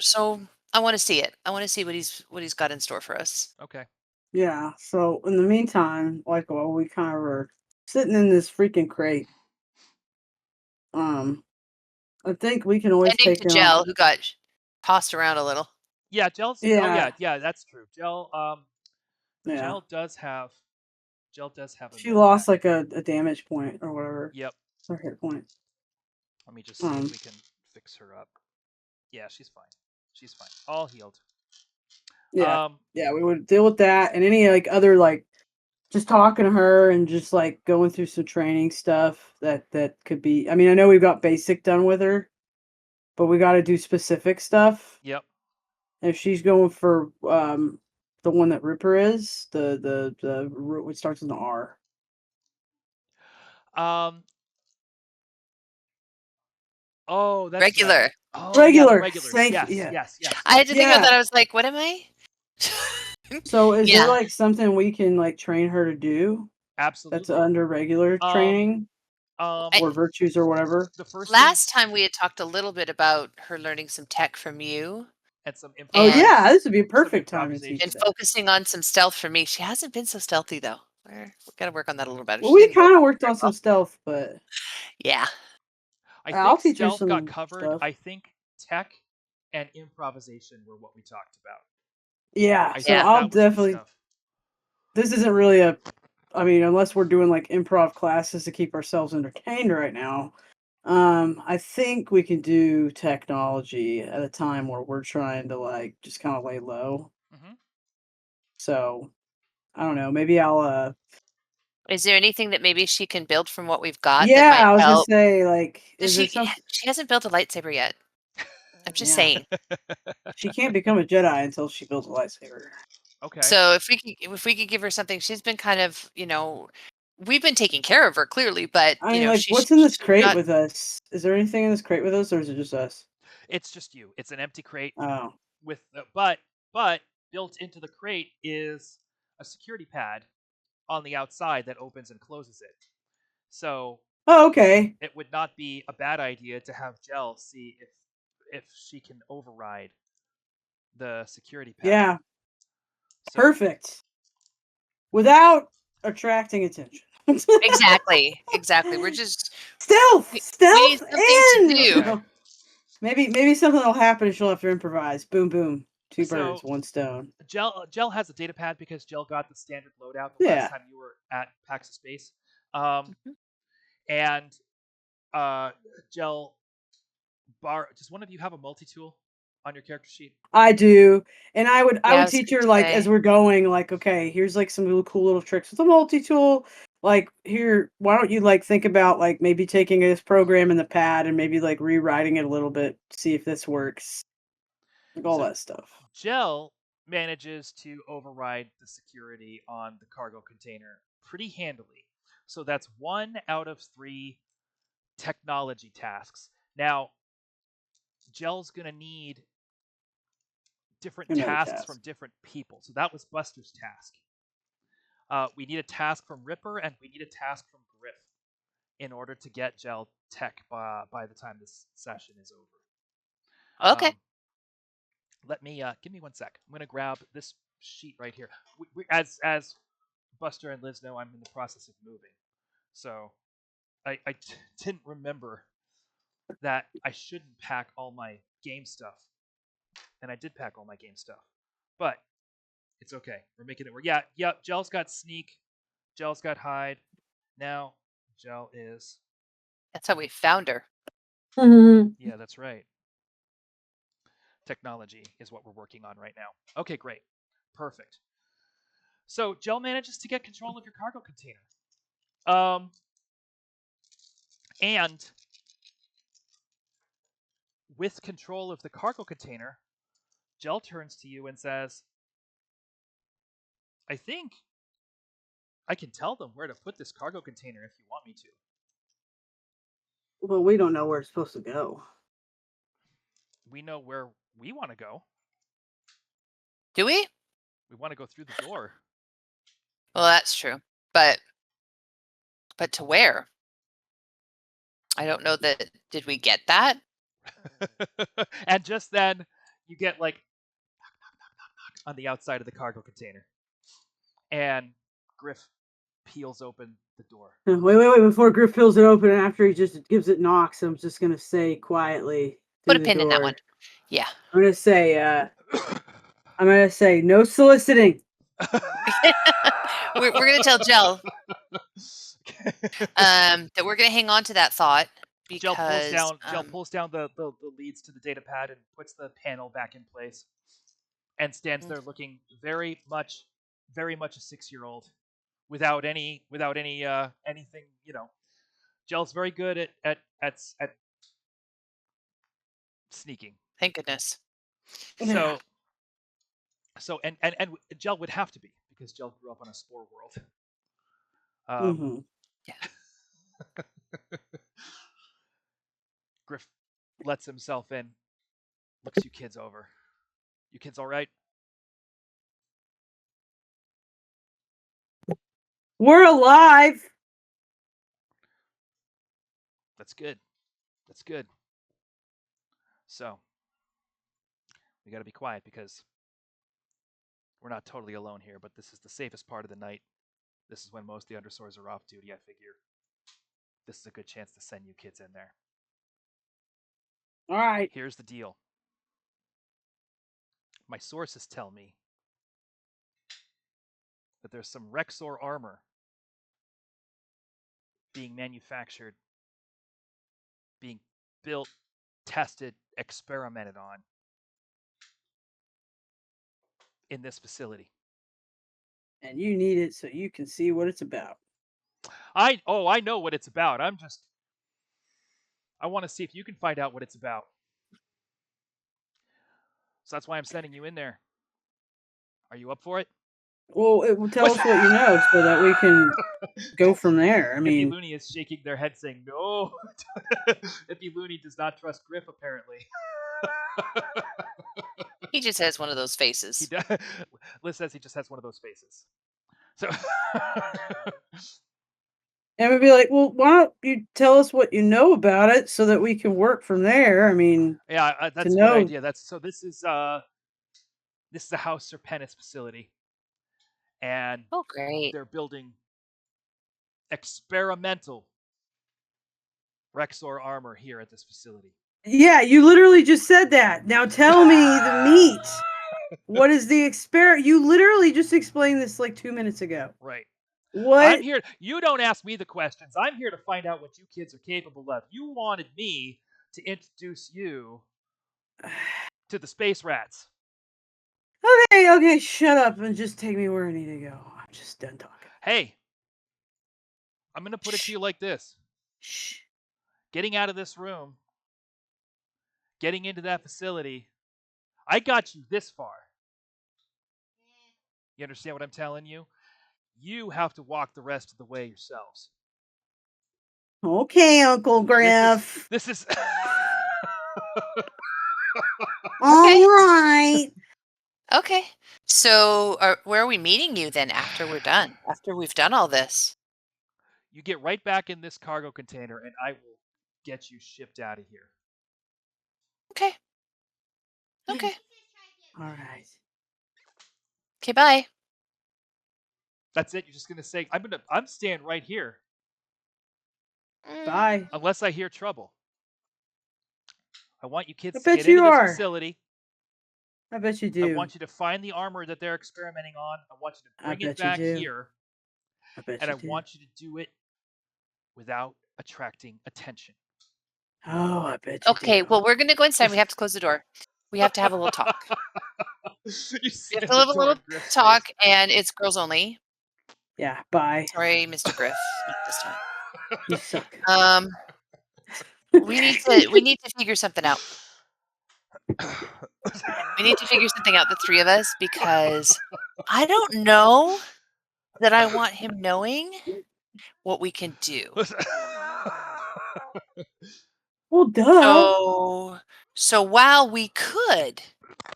I want to see it. I want to see what he's got in store for us. Okay. Yeah. So in the meantime, like while we kind of were sitting in this freaking crate, I think we can always Ending take to him Gel, out. who got tossed around a little. Yeah, Gel's. Oh Yeah. yeah, that's true. Gel. Yeah. Gel does have a She med lost pack. like a damage point or whatever. Yep. Or hit point. Let me just see if we can fix her up. Yeah, she's fine. She's fine. All healed. Yeah. Yeah, we would deal with that and any like other like just talking to her and just like going through some training stuff that could be. I mean, I know we've got basic done with her, but we got to do specific stuff. Yep. If she's going for the one that Ripper is, the what starts with an R. Oh, that's right. Regular. Oh, yeah, the Regular. regulars. Thank Yes, you. Yeah. yes, yes, I had yes. to think about that. Yeah. I was like, what am I? So is Yeah. there like something we can like train her to do that's Absolutely. under regular training or virtues or whatever? The first Last time we had talked a little bit about her learning some tech from you and some Oh And- yeah, this would be a some perfect time to teach improvisation. and that. focusing on some stealth for me. She hasn't been so stealthy though. We've got to work on that a little better. Well, She we didn't work kind of on it worked very on some well. stealth, but Yeah. I I'll think teach her stealth got some covered. stuff. I think tech and improvisation were what we talked about. Yeah, I so think I'll that was the definitely. stuff. This isn't really a. I mean, unless we're doing like improv classes to keep ourselves entertained right now. I think we can do technology at a time where we're trying to like just kind of lay low. Mhm. So I don't know. Maybe I'll. Is there anything that maybe she can build from what we've got that Yeah, might I was gonna help? say like, is there something? She hasn't built a lightsaber yet. I'm just Yeah. saying. She can't become a Jedi until she builds a lightsaber. Okay. So if we could give her something, she's been kind of, we've been taking care of her clearly, but I mean, like, what's in this she's crate not. with us? Is there anything in this crate with us, or is it just us? It's just you. It's an empty crate Oh, with but built into the crate is a security pad on the outside that opens and closes it. So oh, okay. it would not be a bad idea to have Gel see if she can override the security pad. Yeah, So, perfect. Without attracting attention. Exactly. We're just Stealth, we need stealth, something to and do. Okay. maybe something will happen and she'll have to improvise. Boom, boom. Two So- birds, one stone. Gel has a data pad because Gel got the standard loadout the Yeah. last time you were at PAX Space. Mhm. And Gel does one of you have a multi-tool? on your character sheet? I do. And I Yeah, would I was teach gonna her, like, as say. we're going, like, okay, here's like some really cool little tricks with a multi-tool. Like, here, why don't you like think about like maybe taking this program in the pad and maybe like rewriting it a little bit, see if this works. Like all So that stuff. Gel manages to override the security on the cargo container pretty handily. So that's 1 out of 3 technology tasks. Now, Gel's going to need different Another tasks task. from different people. So that was Buster's task. We need a task from Ripper, and we need a task from Griff in order to get Gel tech by the time this session is over. Okay. Let me give me 1 sec. I'm going to grab this sheet right here. As Buster and Liz know, I'm in the process of moving, so I didn't remember that I shouldn't pack all my game stuff, and I did pack all my game stuff, but it's okay. We're making it work. Yeah. Gel's got sneak. Gel's got hide. Now Gel is. That's how we found her. Yeah, that's right. Technology is what we're working on right now. Okay, great. Perfect. So Gel manages to get control of your cargo container. And with control of the cargo container, Gel turns to you and says, I think I can tell them where to put this cargo container if you want me to. Well, we don't know where it's supposed to go. We know where we want to go. Do we? We want to go through the door. Well, that's true. But to where? I don't know that. Did we get that? And just then, you get like knock on the outside of the cargo container. And Griff peels open the door. Wait. Before Griff peels it open and after he just gives it knocks, I'm just going to say quietly Put through a the pin in that door. one. Yeah. I'm going to say no soliciting. We're going to tell Gel that we're going to hang on to that thought because Gel pulls down the leads to the data pad and puts the panel back in place, and stands there looking very much a 6-year-old, without any anything. Gel's very good at sneaking. Thank goodness. So and Gel would have to be, because Gel grew up on a spore world. Yeah. Griff lets himself in, looks you kids over. You kids all right? We're alive. That's good. That's good. So we got to be quiet because we're not totally alone here, but this is the safest part of the night. This is when most of the underswords are off duty, I figure. This is a good chance to send you kids in there. All right. Here's the deal. My sources tell me that there's some Rexor armor being manufactured, being built, tested, experimented on in this facility. And you need it so you can see what it's about. I know what it's about. I want to see if you can find out what it's about. So that's why I'm sending you in there. Are you up for it? Well, it will tell us what you know so that we can go from there. I mean, Looney is shaking their head saying no. Looney does not trust Griff, apparently. He just has one of those faces. He does. Liz says he just has one of those faces. So and we'd be like, well, why don't you tell us what you know about it so that we can work from there? I mean, yeah, that's a good idea. This is a House Serpentis facility, and great. they're building experimental Rexor armor here at this facility. Yeah, you literally just said that. Now tell me the meat. What is the experiment? You literally just explained this like 2 minutes ago. Right. What? I'm here. You don't ask me the questions. I'm here to find out what you kids are capable of. You wanted me to introduce you to the space rats. Okay, shut up and just take me where I need to go. I'm just done talking. Hey, I'm going to put it to you like this. Shh. Getting out of this room, getting into that facility, I got you this far. You understand what I'm telling you? You have to walk the rest of the way yourselves. Okay, Uncle Griff. This is All right. Okay. So where are we meeting you then after we're done? After we've done all this? You get right back in this cargo container and I will get you shipped out of here. Okay. Okay. All right. Okay, bye. That's it. You're just going to say, I'm staying right here. Bye. Unless I hear trouble. I want you kids I to bet get you into this are. facility. I bet you I do. want you to find the armor that they're experimenting on. I want you to I bring it bet you back do. here. I bet And you I do. want you to do it without attracting attention. Oh, I bet you Okay, do. well, we're going to go inside. We have to close the door. We have to have a little talk. You We see have in to the have a door little in Griff's talk, face. and it's girls only. Yeah, bye. Sorry, Mr. Griff, not this time. You suck. We need to figure something out. We need to figure something out, the three of us, because I don't know that I want him knowing what we can do. Well, duh. So while we could,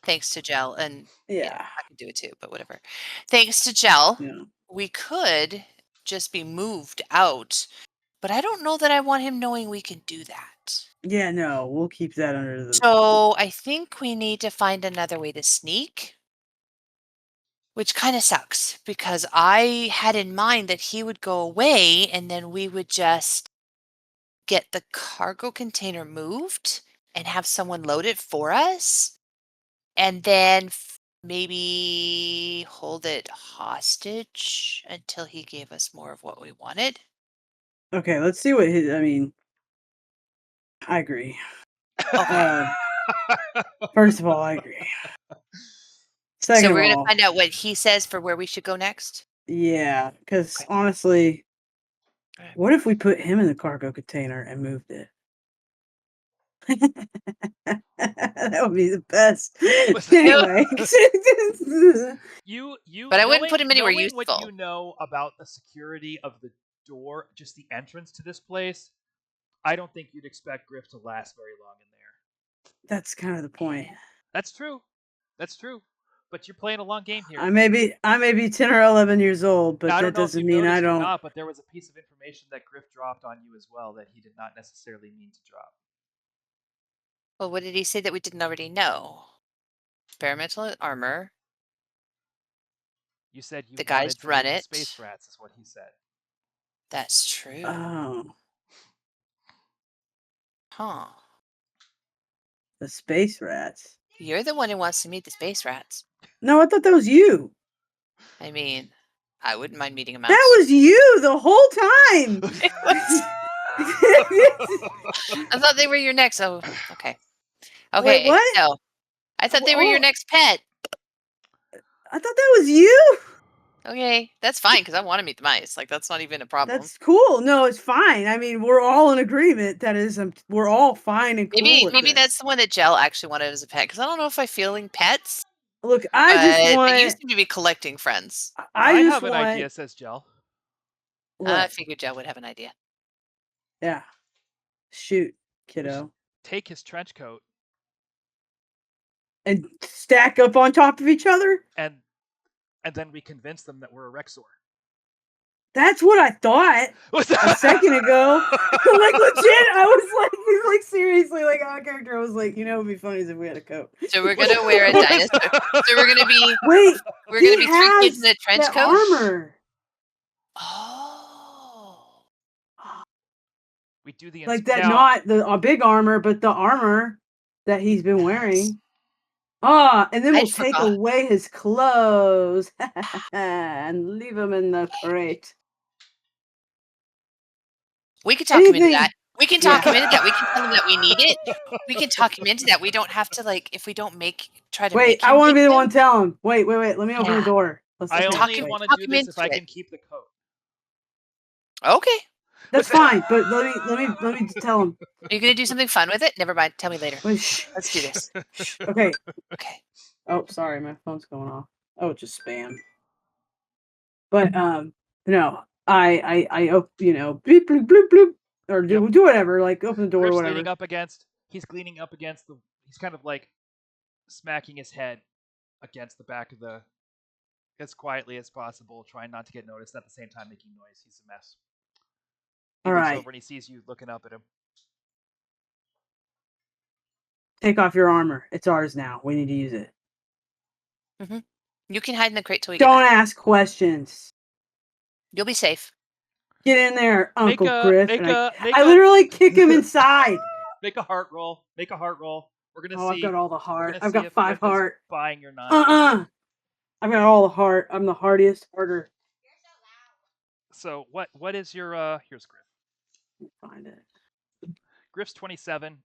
thanks to Gel, and Yeah. I could do it too, but whatever. Thanks to Gel, Yeah. we could just be moved out, but I don't know that I want him knowing we can do that. Yeah, no, we'll keep that under the. So I think we need to find another way to sneak, which kind of sucks because I had in mind that he would go away and then we would just get the cargo container moved and have someone load it for us and then maybe hold it hostage until he gave us more of what we wanted. Okay, let's see what his. I mean, I agree. Okay. First of all, I agree. Second So of we're going to all, find out what he says for where we should go next. yeah, because Okay. honestly, Alright. what if we put him in the cargo container and moved it? That would be the best. Anyway, But I wouldn't put him anywhere knowing what useful. you know about the security of the door, just the entrance to this place, I don't think you'd expect Griff to last very long in there. that's kind of the point. That's true. That's true. But you're playing a long game here. I may be 10 or 11 years old, but Now, I that don't know if doesn't you've mean I noticed or don't. not, but there was a piece of information that Griff dropped on you as well that he did not necessarily mean to drop. Well, what did he say that we didn't already know? Experimental armor. You said you The guys wanted to run meet the it. space rats, is what he said. That's true. Oh, Huh. the space rats. You're the one who wants to meet the space rats. No, I thought that was you. I mean, I wouldn't mind meeting a mouse. That was you the whole time. I thought they were your next. Oh, okay. Okay. Wait, what? So I thought they were your Oh. next pet. I thought that was you. Okay, that's fine because I want to meet the mice. Like that's not even a problem. That's cool. No, it's fine. I mean, we're all in agreement. That is, we're all fine and cool. Maybe that's the one that Gel actually wanted as a pet because I don't know if I feeling pets. Look, I just want. But you seem to be collecting friends. I just have an want. idea, says Gel. I figured Gel would have an idea. Yeah. Shoot, kiddo. Take his trench coat and stack up on top of each other? And then we convince them that we're a Rexor. That's what I thought a second ago. Like legit, I was like seriously, like our character, I was like, you know, it would be funny if we had a coat. So we're gonna wear a dinosaur. So we're gonna be we're gonna be three kids in a trench coat. Armor. Oh. We do the like that, not a big armor, but the armor that he's been wearing. And then we'll take away his clothes and leave him in the crate. We could talk him into that. We can talk him into that. We can tell him that we need it. We can talk him into that. We don't have to like if we don't try to Wait, make him. I want to be the take one them. to tell him. Wait. Let me open the Yeah. door. I okay, only wait. want to talk do him this if into I it. can keep the coat. Okay. That's fine, but let me tell him. Are you gonna do something fun with it? Never mind. Tell me later. Wait, shh, Let's do this. shh. Okay. Okay. Oh, sorry, my phone's going off. Oh, it's just spam. But no, I you know, bloop bloop bloop bloop, or do whatever, like open the door or Griff's whatever. leaning up against. He's leaning up against the. He's kind of like smacking his head against the back of the. As quietly as possible, trying not to get noticed. At the same time, making noise. He's a mess. He All looks right, over and he sees you looking up at him. take off your armor. It's ours now. We need to use it. Mm-hmm. You can hide in the crate till we get Don't back. ask questions. You'll be safe. Get in there, Uncle Griff. I a literally kick him inside. make a heart roll. Make a heart roll. We're gonna Oh, see. I've got all the We're heart. gonna I've see got if 5 Griff is heart. buying your nonsense. I've got all the heart. I'm the hardiest harder. So what is your here's Griff. Find it. Griff's 27.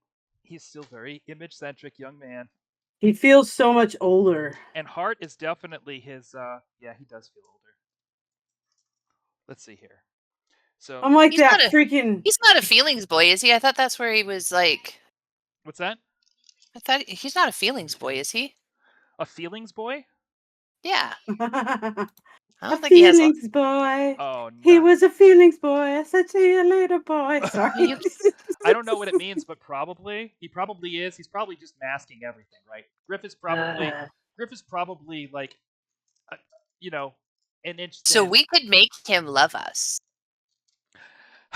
He's still very image centric young man. He feels so much older. And Hart is definitely his yeah, he does feel older. Let's see here. So I'm like He's that not a- freaking. He's not a feelings boy, is he? I thought that's where he was like. what's that? I thought he's not a feelings boy, is he? A feelings boy? Yeah. I A don't think he has. feelings boy. Oh, He no. was a feelings boy. I said, see you later, boy. Sorry. I don't know what it means, but probably he probably is. He's probably just masking everything, right? Griff is probably like, you know, an inch thin. So we could make him love us.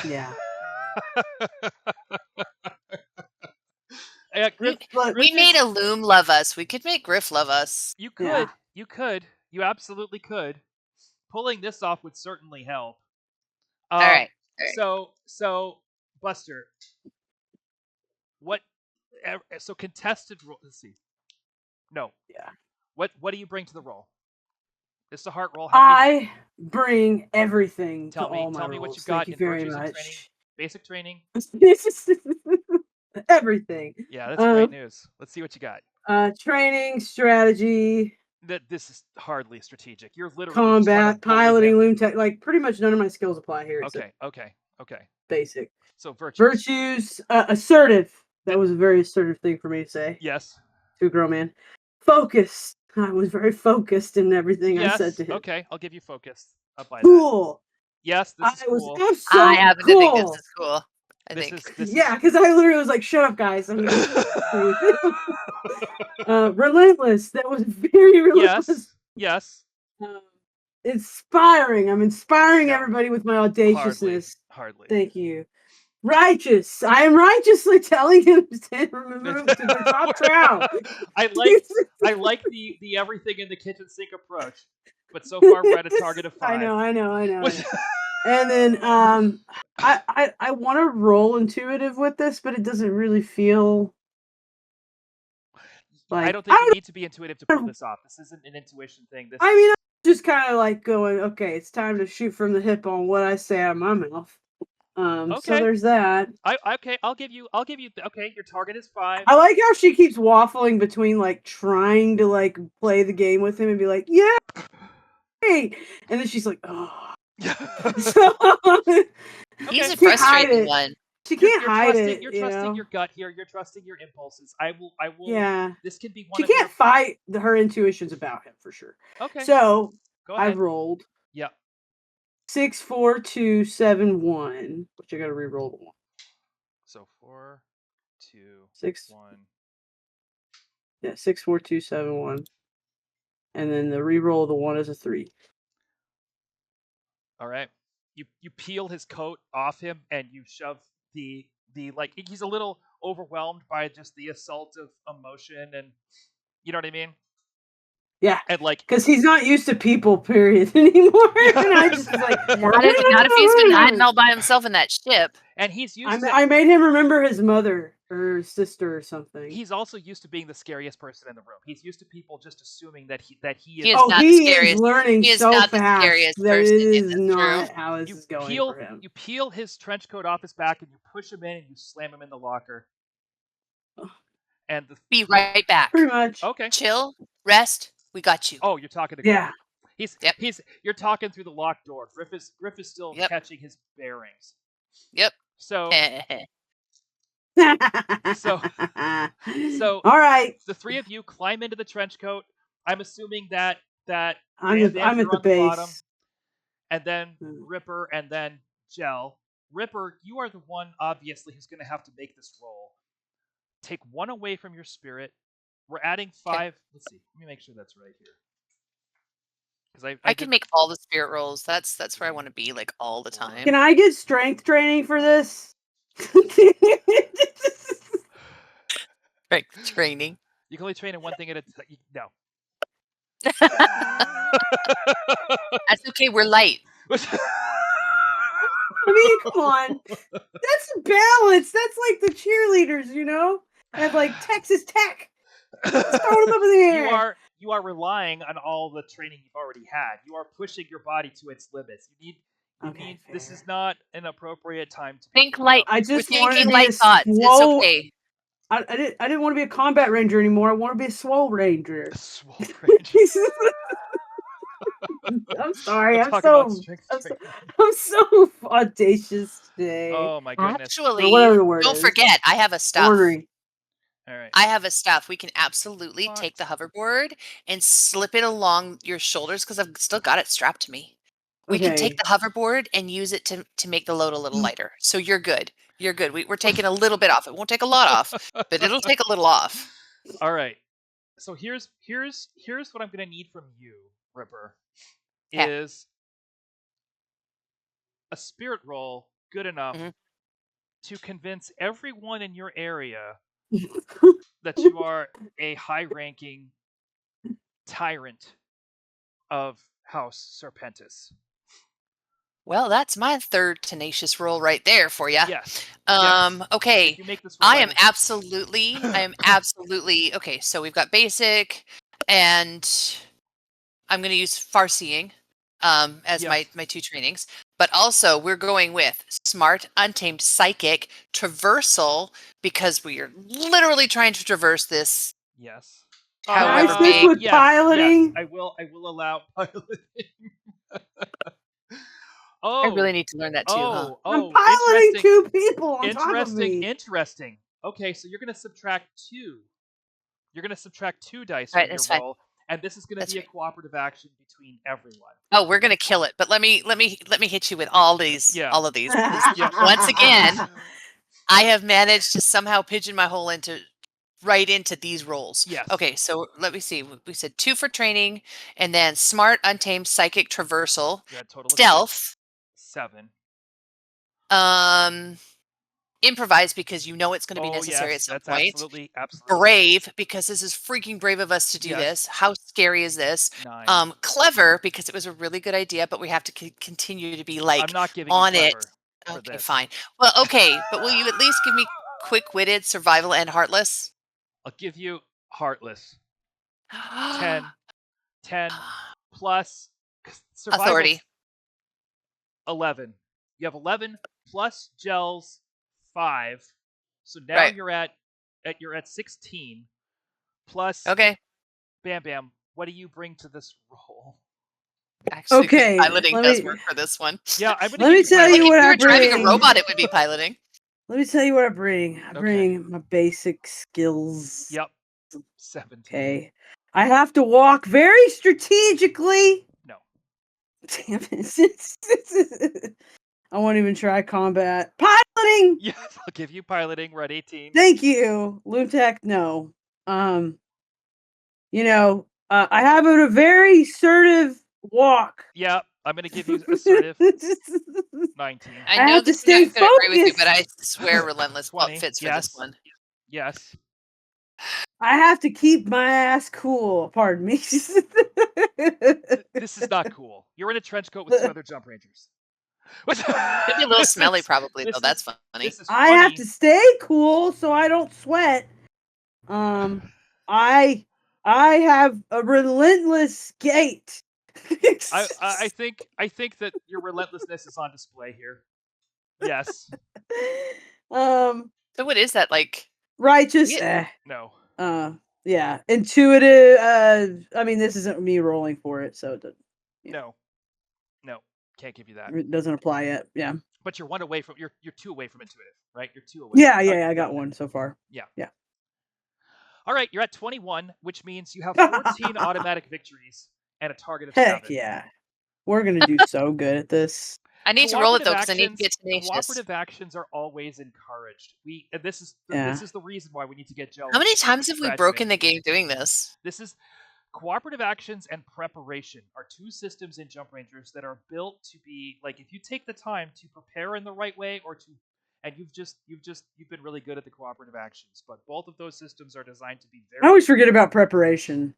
Yeah. Yeah, Griff, We made a loom love us. We could make Griff love us. You could. Yeah. You could. You absolutely could. Pulling this off would certainly help. All right. So Buster, what? So contested roll. Let's see. No. Yeah. What do you bring to the roll? It's a heart roll. I bring everything to Tell me. all my Tell me rolls. what you got Thank you in very virtues and much. training. Basic training. Everything. Yeah, that's great news. Let's see what you got. Training, strategy, This is hardly strategic. You're literally combat, just trying to bully piloting, him. loom tech. Like pretty much none of my skills apply here. Okay. Basic. So virtues. Virtues, assertive. That was a very assertive thing for me to say. Yes. To a grown man. Focus. I was very focused in everything I said to him. Okay, I'll give you focus. I'll buy Cool. that. Yes, this is cool. Was so I happen to think cool. this is cool. Yeah, because I literally was like, "Shut up, guys! I'm gonna play with it." Relentless. That was very relentless. Yes. Inspiring. I'm inspiring everybody with my audaciousness. Hardly. Thank you. Righteous. I am righteously telling him to remove to the top trout. I like the everything in the kitchen sink approach, but so far we're at a target of 5. I know. And then I want to roll intuitive with this, but it doesn't really feel like I don't think you need to be intuitive to pull this off. This isn't an intuition thing. I mean, I'm just kind of like going, okay, it's time to shoot from the hip on what I say out of my mouth. Okay. So there's that. I'll give you. Okay, your target is 5. I like how she keeps waffling between like trying to like play the game with him and be like, yeah, great, and then she's like, oh. He's a frustrating one. She can't hide it. You're trusting your gut here. You're trusting your impulses. I will. Yeah. This can be one. She can't fight her intuitions about him for sure. Okay. So go ahead. I rolled. Yeah. 6, 4, 2, 7, 1. Which I got to re-roll the 1. So 4, 2, 6, 1. Yeah, 6, 4, 2, 7, 1. And then the re-roll of the 1 is a 3. All right. You peel his coat off him and you shove the like he's a little overwhelmed by just the assault of emotion and you know what I mean? Yeah, and like because he's not used to people, period, anymore. And I just was like, Not if he's been hiding all by himself in that ship. and he's used to. I made him remember his mother or sister or something. He's also used to being the scariest person in the room. He's used to people just assuming that he He is. is not the he is scariest. learning He is so not the fast scariest that it person. Yeah, is that's not true. how this is going for him. You peel his trench coat off his back and you push him in and you slam him in the locker. And Be right back. Pretty much. Okay. Chill, rest. We got you. Oh, you're talking to Yeah. You're talking through the locked door. Griff is still Yep. catching his bearings. Yep. So all right. The three of you climb into the trench coat. I'm assuming that I'm at the base. bottom, and then Ripper, and then Gel. Ripper, you are the one obviously who's going to have to make this roll. Take 1 away from your spirit. We're adding 5. Okay. Let's see. Let me make sure that's right here. Because I can make all the spirit rolls. That's where I want to be, like, all the time. Can I get strength training for this? Strength training. You can only train in one thing at a time. No. That's okay. We're light. I mean, come on. That's balance. That's like the cheerleaders, you know? At like Texas Tech. Just throw them up in the air. You are relying on all the training you've already had. You are pushing your body to its limits. This is not an appropriate time to think light. I just we're want to thinking be light thoughts. It's okay. I didn't want to be a combat ranger anymore. I want to be a swole ranger. A swole ranger. I'm sorry. I'm so audacious today. Oh my goodness. Actually, don't forget, I have a staff. Ornery. All right. I have a staff. We can absolutely take the hoverboard and slip it along your shoulders because I've still got it strapped to me. We can take the hoverboard and use it to make the load a little lighter. So you're good. You're good. We're taking a little bit off. It won't take a lot off, but it'll take a little off. All right. So here's what I'm going to need from you, Ripper, is a spirit roll good enough to convince everyone in your area that you are a high-ranking tyrant of House Serpentis. Well, that's my third tenacious roll right there for you. Yes. Okay. You make this roll I am absolutely okay. So we've got basic, and I'm going to use Farseeing as my 2 trainings. But also, we're going with Smart, Untamed, Psychic, Traversal, because we are literally trying to traverse this. Yes. However big. With piloting? Yes. I will allow piloting. I really need to learn that too. I'm piloting 2 people on top of me. Interesting. Okay, so you're going to subtract 2. You're going to subtract 2 dice from your roll, and this is going to be a cooperative action between everyone. Oh, we're going to kill it. But let me hit you with all of these. Once again, I have managed to somehow pigeonhole right into these rolls. Yes. Okay, so let me see. We said 2 for training, and then Smart, Untamed, Psychic, Traversal, Stealth, 7. Improvise, because you know it's going to be necessary at some point. Absolutely. Brave, because this is freaking brave of us to do this. How scary is this? 9. Clever, because it was a really good idea, but we have to continue to be like I'm not giving on you it. Okay, this. Fine. Well, okay, but will you at least give me quick-witted, survival, and heartless? I'll give you heartless. 10 plus survival. Authority. 11. You have 11 plus Gel's 5. So now you're at 16 plus Bam Bam. What do you bring to this role? Actually, piloting does work for this one. Yeah, let me tell you what I bring. If you were driving a robot, it would be piloting. Let me tell you what I bring. I bring my basic skills. Yep. 17. Okay. I have to walk very strategically. No. Damn it. I won't even try combat. Piloting! Yes, I'll give you piloting. We're at 18. Thank you. Loomtech, no. I have a very assertive walk. Yeah, I'm going to give you assertive. 19. I know this is not going to agree with you, but I swear Relentless fits for this one. Yes. I have to keep my ass cool. Pardon me. This is not cool. You're in a trench coat with 2 other jump rangers. It'd be a little smelly, probably, though. That's funny. This is I have funny. to stay cool so I don't sweat. I have a relentless gait. I think that your relentlessness is on display here. Yes. Um, So what is that like? righteous. No. Yeah, intuitive. I mean, this isn't me rolling for it, so it doesn't, No. Can't give you that. it doesn't apply yet. Yeah. But you're 2 away from intuitive, right? You're 2 away. Yeah, I got one so far. Yeah. Yeah. All right, you're at 21, which means you have 14 automatic victories and a target of 7. Heck yeah. We're gonna do so good at this. I need to roll it though Cooperative because I need to get tenacious. Cooperative actions are always encouraged. This is the reason why we need to get jealous. How many times have we broken the game doing this? This is cooperative actions and preparation are 2 systems in Jump Rangers that are built to be like, if you take the time to prepare in the right way and you've been really good at the cooperative actions, but both of those systems are designed to be very. I always forget about preparation.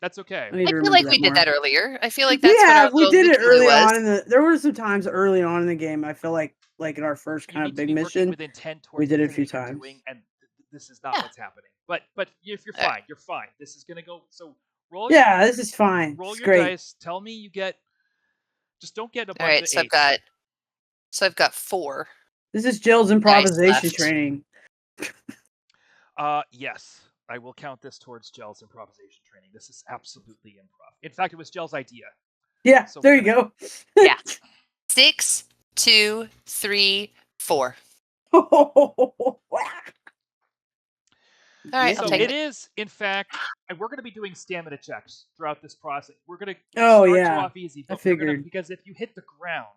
That's okay. I feel like we did that earlier. I feel like that's what we did it early was. on. There were some times early on in the game. I feel like in our first kind of big mission, with intent we did it a few times. And this is not what's happening. But if you're fine, you're fine. This is gonna go. So roll. Yeah, this is fine. Roll it's your great. dice. Tell me you get. Just don't get a bunch All right, of so eights. I've got 4. This is Jill's improvisation training. Yes. I will count this towards Gel's improvisation training. This is absolutely improv. In fact, it was Gel's idea. Yeah, so there you go. Yeah. 6, 2, 3, 4. All right, so I'll take it is, in fact, and we're going to be doing stamina checks throughout this process. We're going to start you off easy, but I figured. Because if you hit the ground,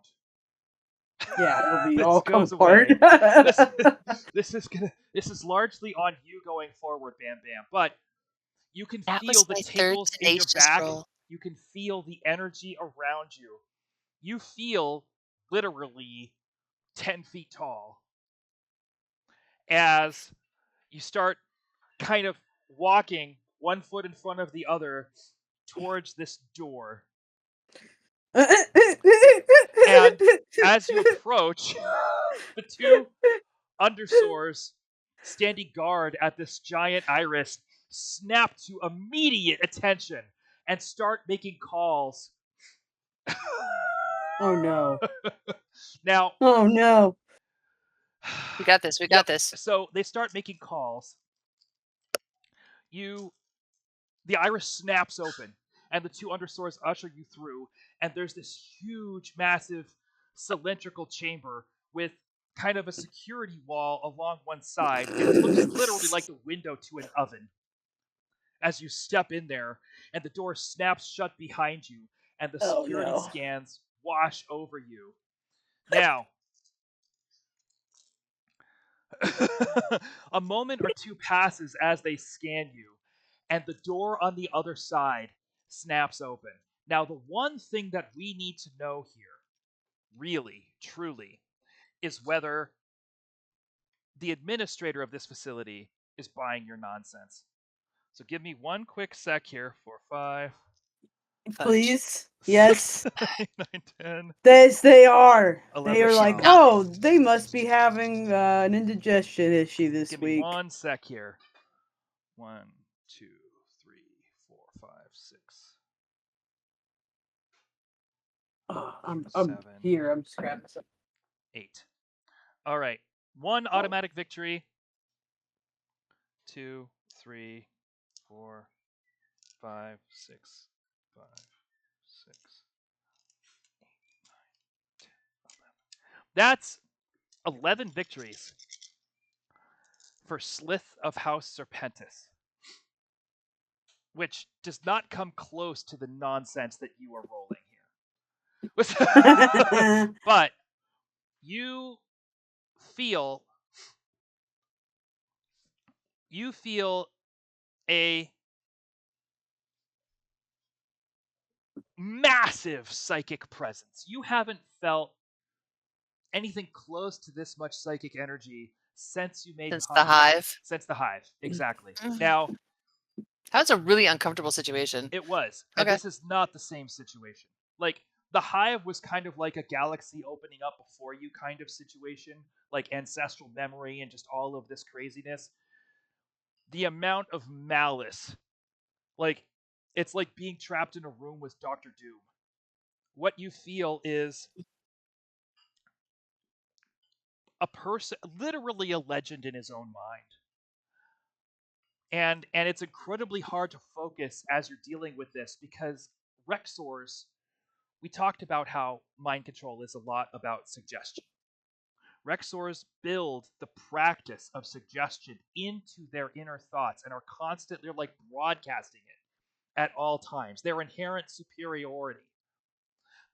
yeah, it'll be all come apart. This is largely on you going forward, Bam Bam. But you can feel the tingles in your back. You can feel the energy around you. You feel literally 10 feet tall as you start kind of walking 1 foot in front of the other towards this door. And as you approach, the 2 undersoars standing guard at this giant iris snap to immediate attention and start making calls. Oh no. Now. Oh no. We got this. We got this. So they start making calls. The iris snaps open, and the 2 undersoars usher you through, and there's this huge, massive, cylindrical chamber with kind of a security wall along one side. It looks literally like the window to an oven. As you step in there, and the door snaps shut behind you, and the security scans wash over you. Now, a moment or 2 passes as they scan you, and the door on the other side snaps open. Now, the one thing that we need to know here, really, truly, is whether the administrator of this facility is buying your nonsense. So give me 1 quick sec here. 4, 5. Please. Yes. 9, 10. Yes, they are. 11, they are like, 12. They must be having an indigestion issue this Give week. Me 1 sec here. 1, 2, 3, 4, 5, 6. I'm 7, here. I'm just grabbing some. 8. All right. 1 automatic victory. 2, 3, 4, 5, 6, 5, 6, 8, 9, 10, 11. That's 11 victories for Slith of House Serpentis, which does not come close to the nonsense that you are rolling here. But you feel a massive psychic presence. You haven't felt anything close to this much psychic energy since you made Since the contact. hive. Since the hive, exactly. Mhm. Now, That's a really uncomfortable situation. it was, and Okay. this is not the same situation. Like, the hive was kind of like a galaxy opening up before you kind of situation, like ancestral memory and just all of this craziness. The amount of malice, like, it's like being trapped in a room with Doctor Doom. What you feel is a person, literally a legend in his own mind. And it's incredibly hard to focus as you're dealing with this because Rexors, we talked about how mind control is a lot about suggestion. Rexors build the practice of suggestion into their inner thoughts and are constantly like broadcasting it at all times. Their inherent superiority,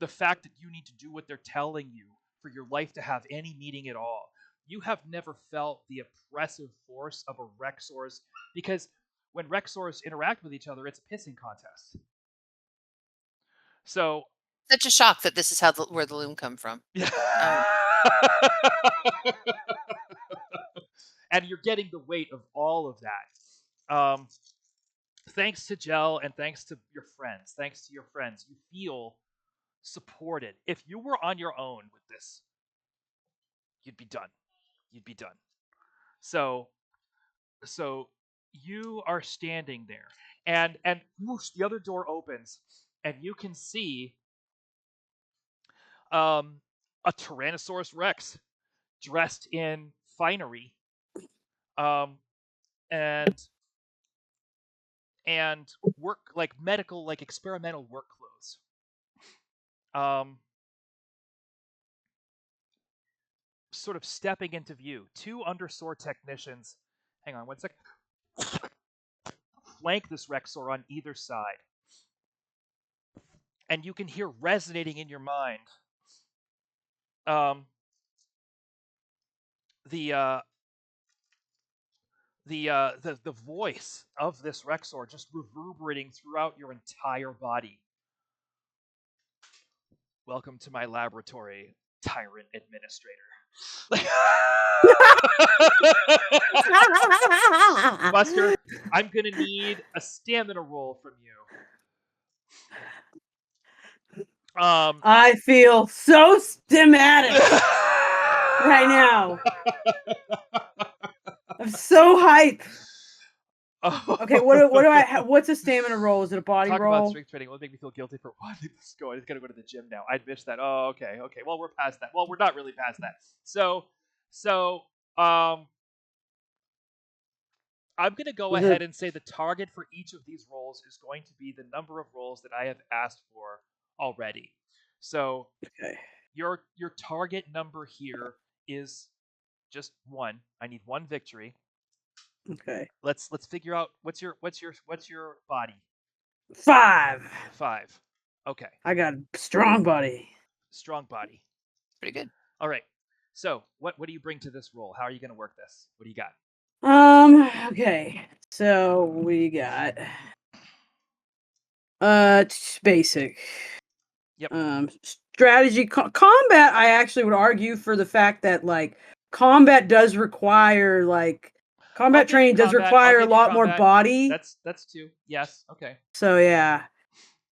the fact that you need to do what they're telling you for your life to have any meaning at all. You have never felt the oppressive force of a Rexors because when Rexors interact with each other, it's a pissing contest. So, Such a shock that this is how where the loom come from. And you're getting the weight of all of that. Thanks to Gel and thanks to your friends, you feel supported. If you were on your own with this, you'd be done. You'd be done. So you are standing there, and whoosh, the other door opens, and you can see a Tyrannosaurus Rex dressed in finery, um, and work like medical, like experimental work clothes. Sort of stepping into view. Two undersword technicians. Hang on one sec. Flank this Rexor on either side, and you can hear resonating in your mind the the voice of this Rexor just reverberating throughout your entire body. Welcome to my laboratory, Tyrant Administrator. Buster, I'm gonna need a stamina roll from you. I feel so stemmatic right now. I'm so hype. Okay, what do I have? What's a stamina roll? Is it a body Talk roll? about strength training. It will make me feel guilty for wanting this go. I just gotta go to the gym now. I'd missed that. Oh, okay. Well, we're past that. Well, we're not really past that. So, I'm gonna go ahead and say the target for each of these rolls is going to be the number of rolls that I have asked for already. So, Okay. Your target number here is just one. I need one victory. Okay. Let's figure out what's your body. 5. 5. Okay. I got a strong body. Strong body. Pretty good. All right. So what do you bring to this roll? How are you going to work this? What do you got? Okay. So we got basic. Yep. Strategy combat. I actually would argue for the fact that like combat does require like combat training does require a lot more body. That's 2. Yes. Okay. So yeah.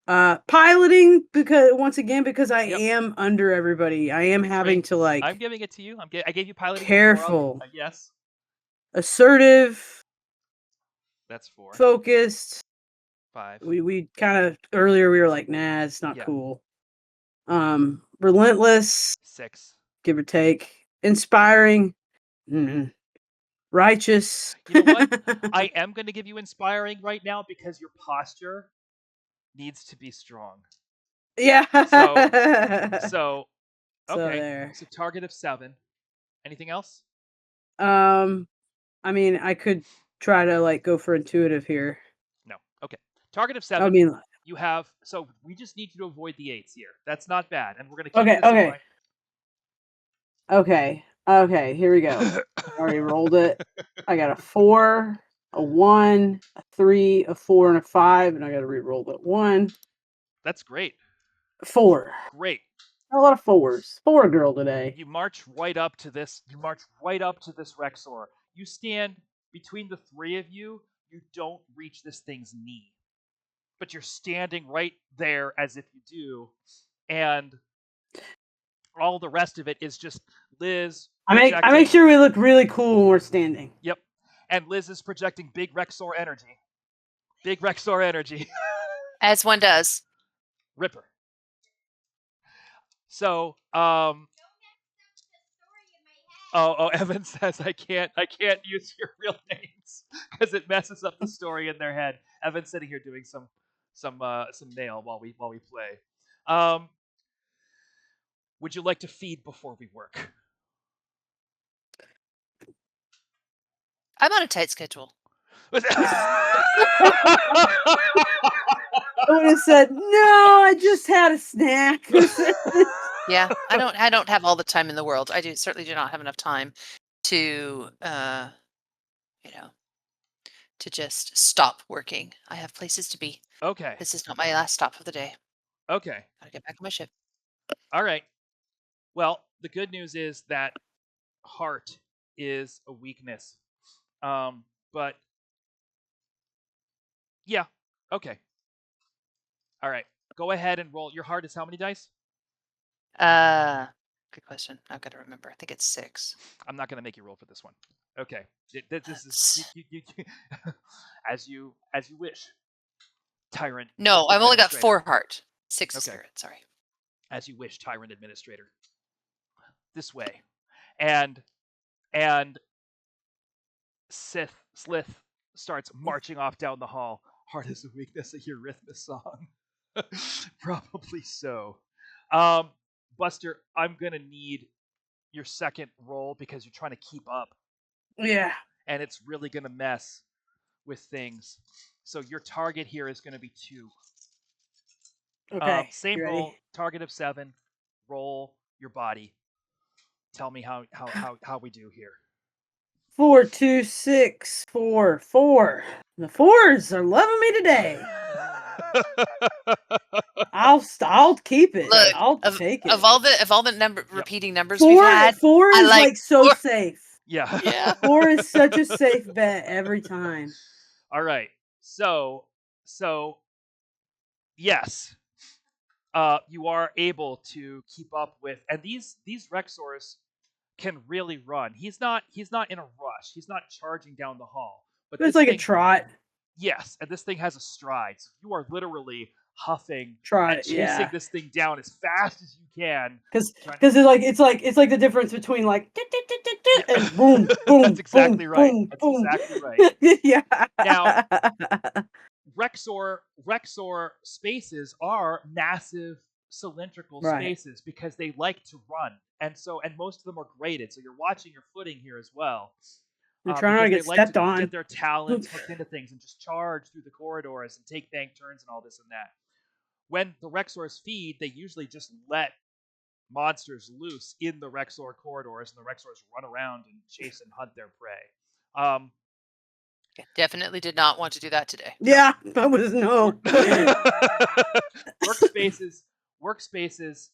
Piloting because I am under everybody. I am having to like. I'm giving it to you. I gave you piloting. Careful. Yes. Assertive. That's 4. Focused. 5. We kind of earlier we were like, nah, it's not cool. Relentless. 6. Give or take. Inspiring. Righteous. You know what? I am going to give you inspiring right now because your posture needs to be strong. Yeah. So okay. There. So target of 7. Anything else? I mean, I could try to like go for intuitive here. No. Okay. Target of 7. I mean, you have. So we just need you to avoid the 8s here. That's not bad, and we're gonna keep this in mind. Okay. Here we go. I already rolled it. I got a 4, a 1, a 3, a 4, and a 5, and I got to re-roll that 1. That's great. 4. Great. A lot of fours. Four girl today. You march right up to this. You march right up to this Rexor. You stand between the three of you. You don't reach this thing's knee, but you're standing right there as if you do, and all the rest of it is just Liz I make projecting. sure we look really cool when we're standing. Yep, and Liz is projecting big Rexor energy. Big Rexor energy. As one does. Ripper. So, Evan says I can't use your real names because it messes up the story in their head. Evan's sitting here doing some nail while we play. Would you like to feed before we work? I'm on a tight schedule. I would have said, no, I just had a snack. Yeah, I don't have all the time in the world. I certainly do not have enough time to to just stop working. I have places to be. Okay. This is not my last stop of the day. Okay. Gotta get back on my ship. All right. Well, the good news is that heart is a weakness. But yeah, okay. All right. Go ahead and roll. Your heart is how many dice? Good question. I've got to remember. I think it's 6. I'm not going to make you roll for this one. Okay. This is as you wish. Tyrant. No, I've only got Administrator. 4 heart. 6 Okay. spirit. Sorry. As you wish, Tyrant Administrator. This way. And Slith starts marching off down the hall. Heart is a weakness, a Eurythmus song. Probably so. Buster, I'm going to need your second roll because you're trying to keep up. Yeah. And it's really going to mess with things. So your target here is going to be 2. Okay. Same roll, target of 7. Roll your body. Tell me how we do here. 4, 2, 6, 4, 4. The 4s are loving me today. I'll keep it. Look, I'll take it. Of all the number repeating numbers 4, we've had, 4 is like so 4. safe. Yeah. Yeah. 4 is such a safe bet every time. All right. So yes. You are able to keep up with, and these Rexors can really run. He's not in a rush. He's not charging down the hall. But It's like a trot. Yes, and this thing has a stride. So you are literally huffing and chasing this thing down as fast as you can. Because it's like the difference between like and boom, boom. That's exactly boom, right. Boom, That's boom. exactly right. Yeah. Now, Rexor spaces are massive cylindrical spaces because they like to run, and most of them are graded. So you're watching your footing here as well. They're trying not to get stepped on. Get their talons hooked into things and just charge through the corridors and take bank turns and all this and that. When the Rexors feed, they usually just let monsters loose in the Rexor corridors, and the Rexors run around and chase and hunt their prey. Definitely did not want to do that today. Yeah, that was no. Workspaces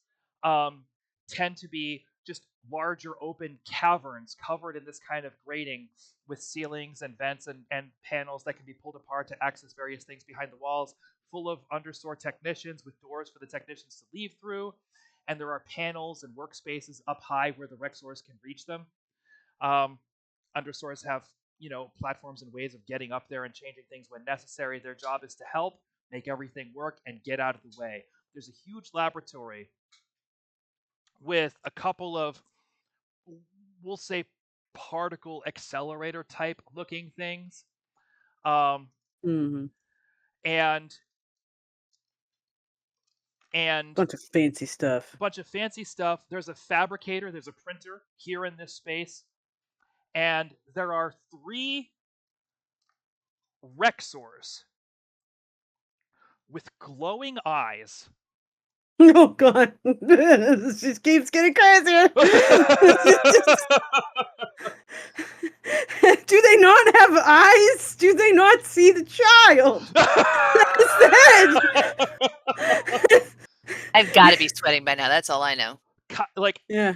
tend to be just larger open caverns covered in this kind of grating with ceilings and vents and panels that can be pulled apart to access various things behind the walls, full of understore technicians with doors for the technicians to leave through. And there are panels and workspaces up high where the Rexors can reach them. Understores have, platforms and ways of getting up there and changing things when necessary. Their job is to help, make everything work, and get out of the way. There's a huge laboratory with a couple of, we'll say, particle accelerator type looking things. Mm-hmm. And bunch of fancy stuff. There's a fabricator, there's a printer here in this space. And there are 3 Rexors with glowing eyes. Oh god, this just keeps getting crazier. Do they not have eyes? Do they not see the child? I've got to be sweating by now. That's all I know. Like, Yeah.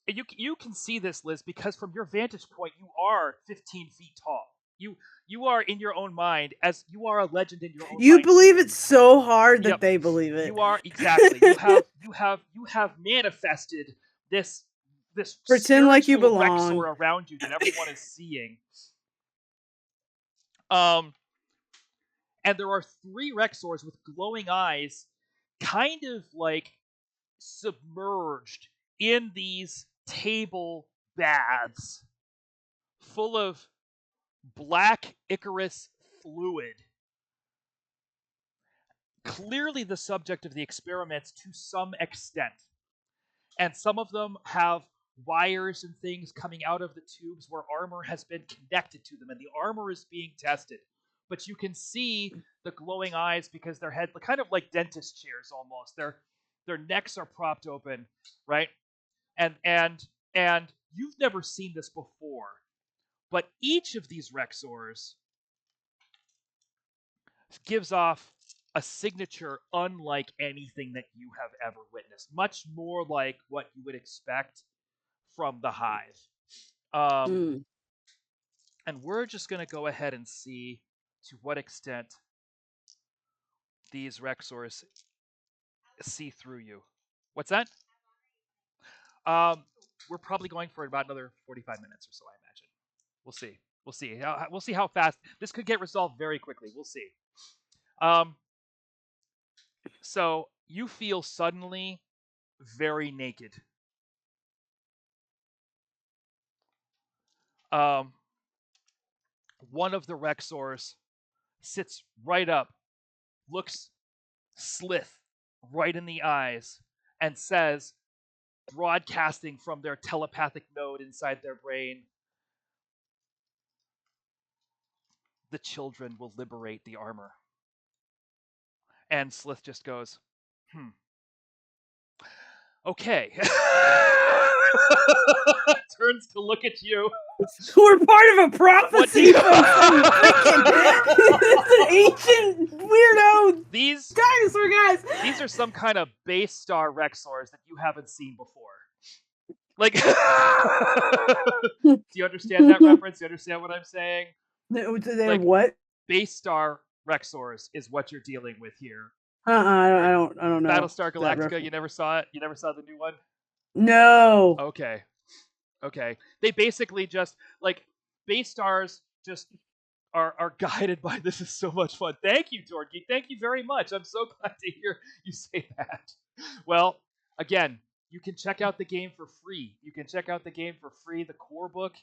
you can see this, Liz, because from your vantage point, you are 15 feet tall. You are in your own mind, as you are a legend in your own You mind. believe it so hard that Yep. they believe it. You are exactly. You have manifested this Pretend like you spiritual belong. Rexor around you that everyone is seeing. And there are 3 Rexors with glowing eyes, kind of like submerged in these table baths full of black Icarus fluid. Clearly the subject of the experiments to some extent. And some of them have wires and things coming out of the tubes where armor has been connected to them, and the armor is being tested. But you can see the glowing eyes because their head, kind of like dentist chairs almost. Their necks are propped open, right? And you've never seen this before, but each of these Rexors gives off a signature unlike anything that you have ever witnessed, much more like what you would expect from the hive. Mm. And we're just going to go ahead and see to what extent these Rexors see through you. What's that? We're probably going for about another 45 minutes or so, I imagine. We'll see. We'll see how fast this could get resolved very quickly. We'll see. So you feel suddenly very naked. One of the Rexors sits right up, looks Slith right in the eyes, and says, broadcasting from their telepathic node inside their brain, the children will liberate the armor. And Slith just goes, okay. Turns to look at you. We're part of a prophecy from some freaking ancient weirdo dinosaur guys. These are some kind of base star Rexors that you haven't seen before. Like, do you understand that reference? Do you understand what I'm saying? Like, what? Base star Rexors is what you're dealing with here. I don't know. Battlestar Galactica, you never saw it? You never saw the new one? No. Okay. They basically just, like, base stars just are guided by, this is so much fun. Thank you, Dorky. Thank you very much. I'm so glad to hear you say that. Well, again, you can check out the game for free. The core book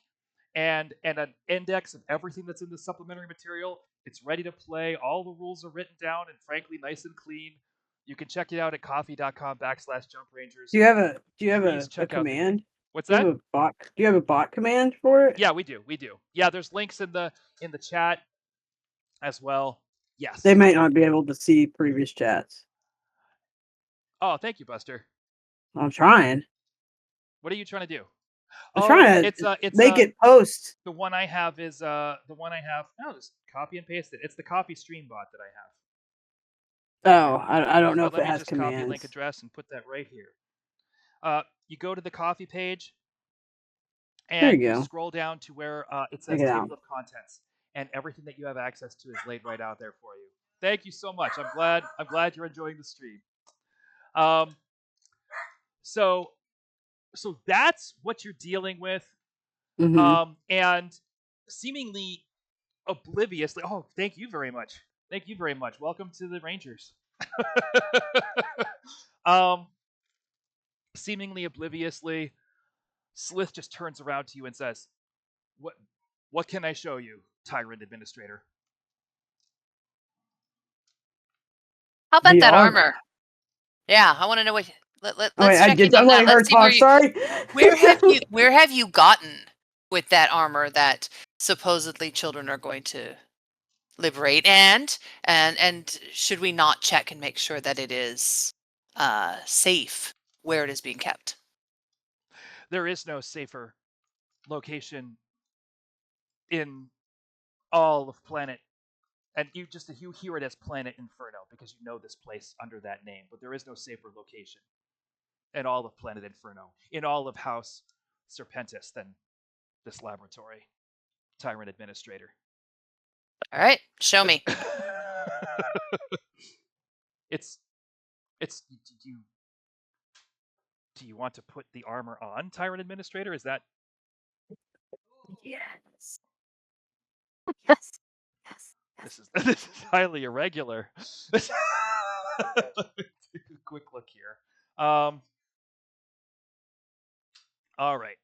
and an index of everything that's in the supplementary material. It's ready to play. All the rules are written down and frankly nice and clean. You can check it out at coffee.com/jumprangers. Do you have a command? What's that? Do you have a bot command for it? Yeah, we do. Yeah, there's links in the chat as well. Yes. They might not be able to see previous chats. Oh, thank you, Buster. I'm trying. What are you trying to do? I'm trying to make it post. The one I have is the one I have. No, just copy and paste it. It's the coffee stream bot that I have. Oh, I don't know if it has commands. Let me just copy link address and put that right here. You go to the coffee page, and you scroll down to where it says table of contents, and everything that you have access to is laid right out there for you. Thank you so much. I'm glad you're enjoying the stream. So that's what you're dealing with. Mm-hmm. And seemingly obliviously, oh, thank you very much. Welcome to the Rangers. Seemingly obliviously, Slith just turns around to you and says, What can I show you, Tyrant Administrator? How about that armor? Yeah, I want to know what. Let's check in on that. Let's see where have you gotten with that armor that supposedly children are going to liberate, and should we not check and make sure that it is safe where it is being kept? There is no safer location in all of Planet And you hear it as Planet Inferno because you know this place under that name, but there is no safer location in all of Planet Inferno, in all of House Serpentis than this laboratory. Tyrant Administrator. All right, show me. it's do you want to put the armor on, Tyrant Administrator? Is that Yes. Yes. Yes. this is highly irregular. Quick look here. All right.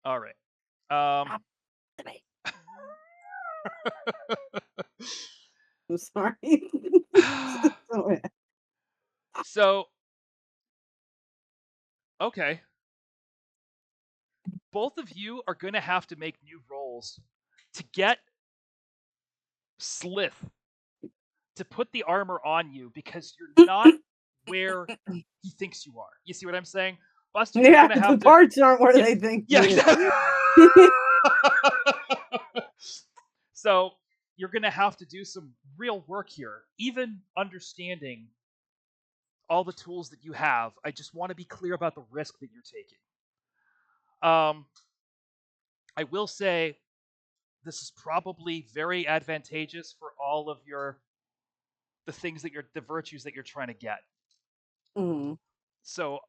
All right. I'm sorry. So, okay. Both of you are going to have to make new rolls to get Slith to put the armor on you because you're not where he thinks you are. You see what I'm saying? Buster, you're Yeah, going to have the parts aren't where they think. Yeah. they So you're going to have to do some real work here, even understanding all the tools that you have. I just want to be clear about the risk that you're taking. I will say this is probably very advantageous for all of the virtues that you're trying to get. Mm. So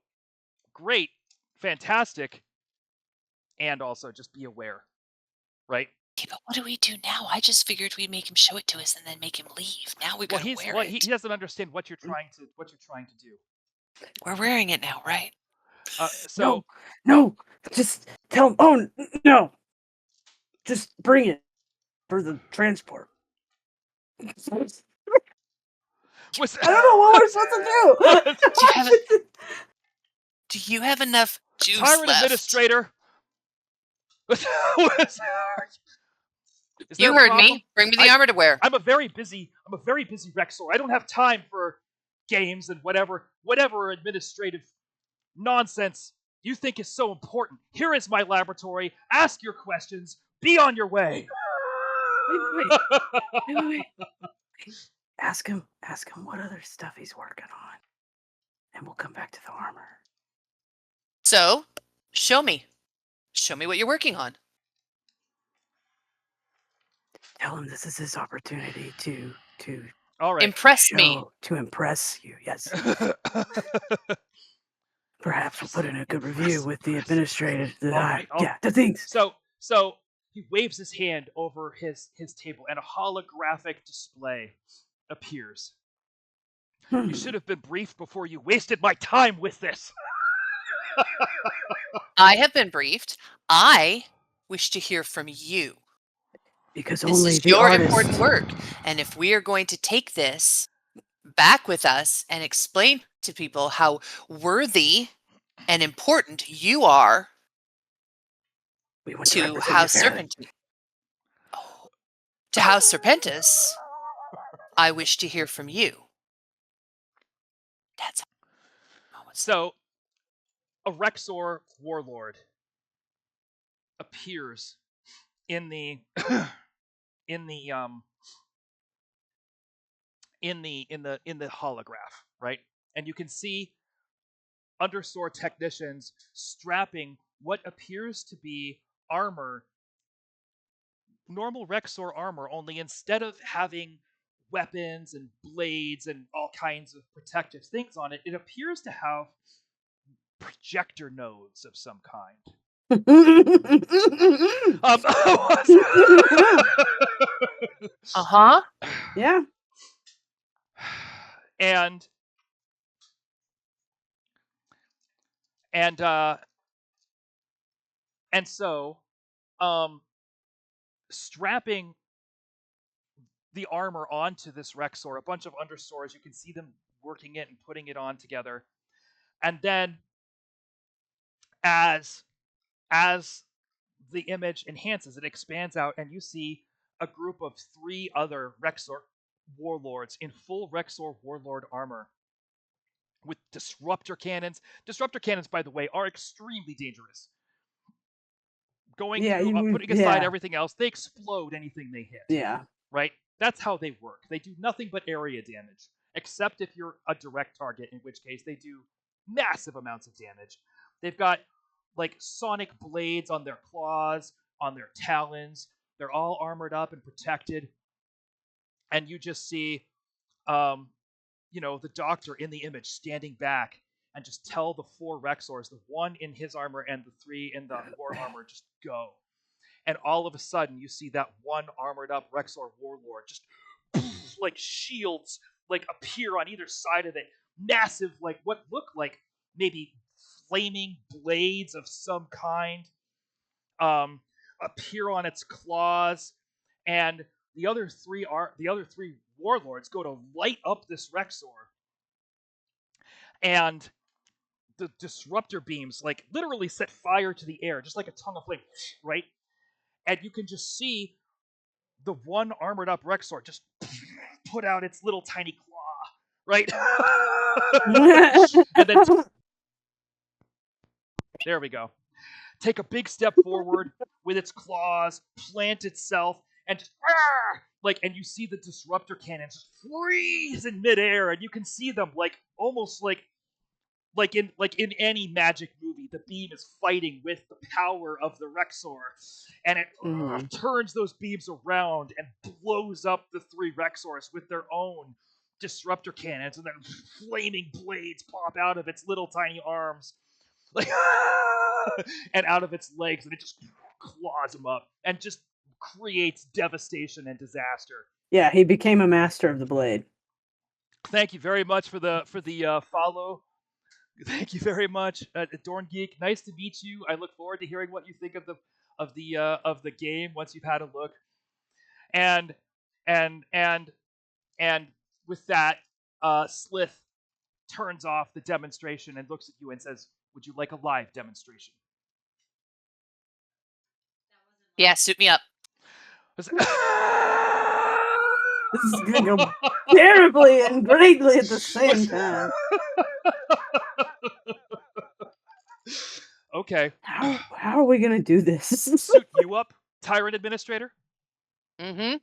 great, fantastic, and also just be aware, right? Okay, but what do we do now? I just figured we'd make him show it to us and then make him leave. Now we gotta wear it. He doesn't understand what you're trying to do. We're wearing it now, right? No, just tell him. Oh no, just bring it for the transport. I don't know what we're supposed to do. Do you have enough juice Tyrant left? Administrator. You heard me. Bring me the armor to wear. I'm a very busy Rexor. I don't have time for games and whatever administrative nonsense you think is so important. Here is my laboratory. Ask your questions. Be on your way. Wait. Ask him what other stuff he's working on, and we'll come back to the armor. So, show me what you're working on. Tell him this is his opportunity to all right. Impress me. To impress you, yes. Perhaps we'll put in a good review with the administrator. The things. So he waves his hand over his table, and a holographic display appears. You should have been briefed before you wasted my time with this. I have been briefed. I wish to hear from you. Because this only is the your artist... important work. And if we are going to take this back with us and explain to people how worthy and important you are to House Serpentis. To House Serpentis, I wish to hear from you. That's so a Rexor warlord appears in the holograph, right? And you can see undersword technicians strapping what appears to be armor, normal Rexor armor, only instead of having weapons and blades and all kinds of protective things on it, it appears to have projector nodes of some kind. Yeah. And so strapping the armor onto this Rexor, a bunch of underswords, you can see them working it and putting it on together. And then as the image enhances, it expands out, and you see a group of 3 other Rexor warlords in full Rexor warlord armor with disruptor cannons. Disruptor cannons, by the way, are extremely dangerous. going Yeah, through, putting aside yeah. everything else, they explode anything they hit. Yeah. Right? That's how they work. They do nothing but area damage, except if you're a direct target, in which case they do massive amounts of damage. They've got like sonic blades on their claws, on their talons. They're all armored up and protected. And you just see, the doctor in the image standing back and just tell the 4 Rexors, the 1 in his armor and the 3 in the war armor, just go. And all of a sudden, you see that 1 armored up Rexor warlord just like shields like appear on either side of it, massive like what look like maybe flaming blades of some kind appear on its claws, and the other 3 warlords go to light up this Rexor, and the disruptor beams like literally set fire to the air, just like a tongue of flame, right? And you can just see the 1 armored up Rexor just put out its little tiny claw, right? And then there we go. Take a big step forward with its claws, plant itself, and just and you see the disruptor cannons just freeze in midair, and you can see them like almost like in any magic movie, the beam is fighting with the power of the Rexor, and it turns those beams around and blows up the 3 Rexors with their own disruptor cannons, and then flaming blades pop out of its little tiny arms, like and out of its legs, and it just claws them up and just creates devastation and disaster. Yeah, he became a master of the blade. Thank you very much for the follow. Thank you very much, Dorn Geek. Nice to meet you. I look forward to hearing what you think of the game once you've had a look. And with that, Slith turns off the demonstration and looks at you and says, "Would you like a live demonstration?" Yeah, suit me up. This is gonna go terribly and greatly at the same time. Okay. How are we gonna do this? Suit you up, Tyrant Administrator? Mm-hmm.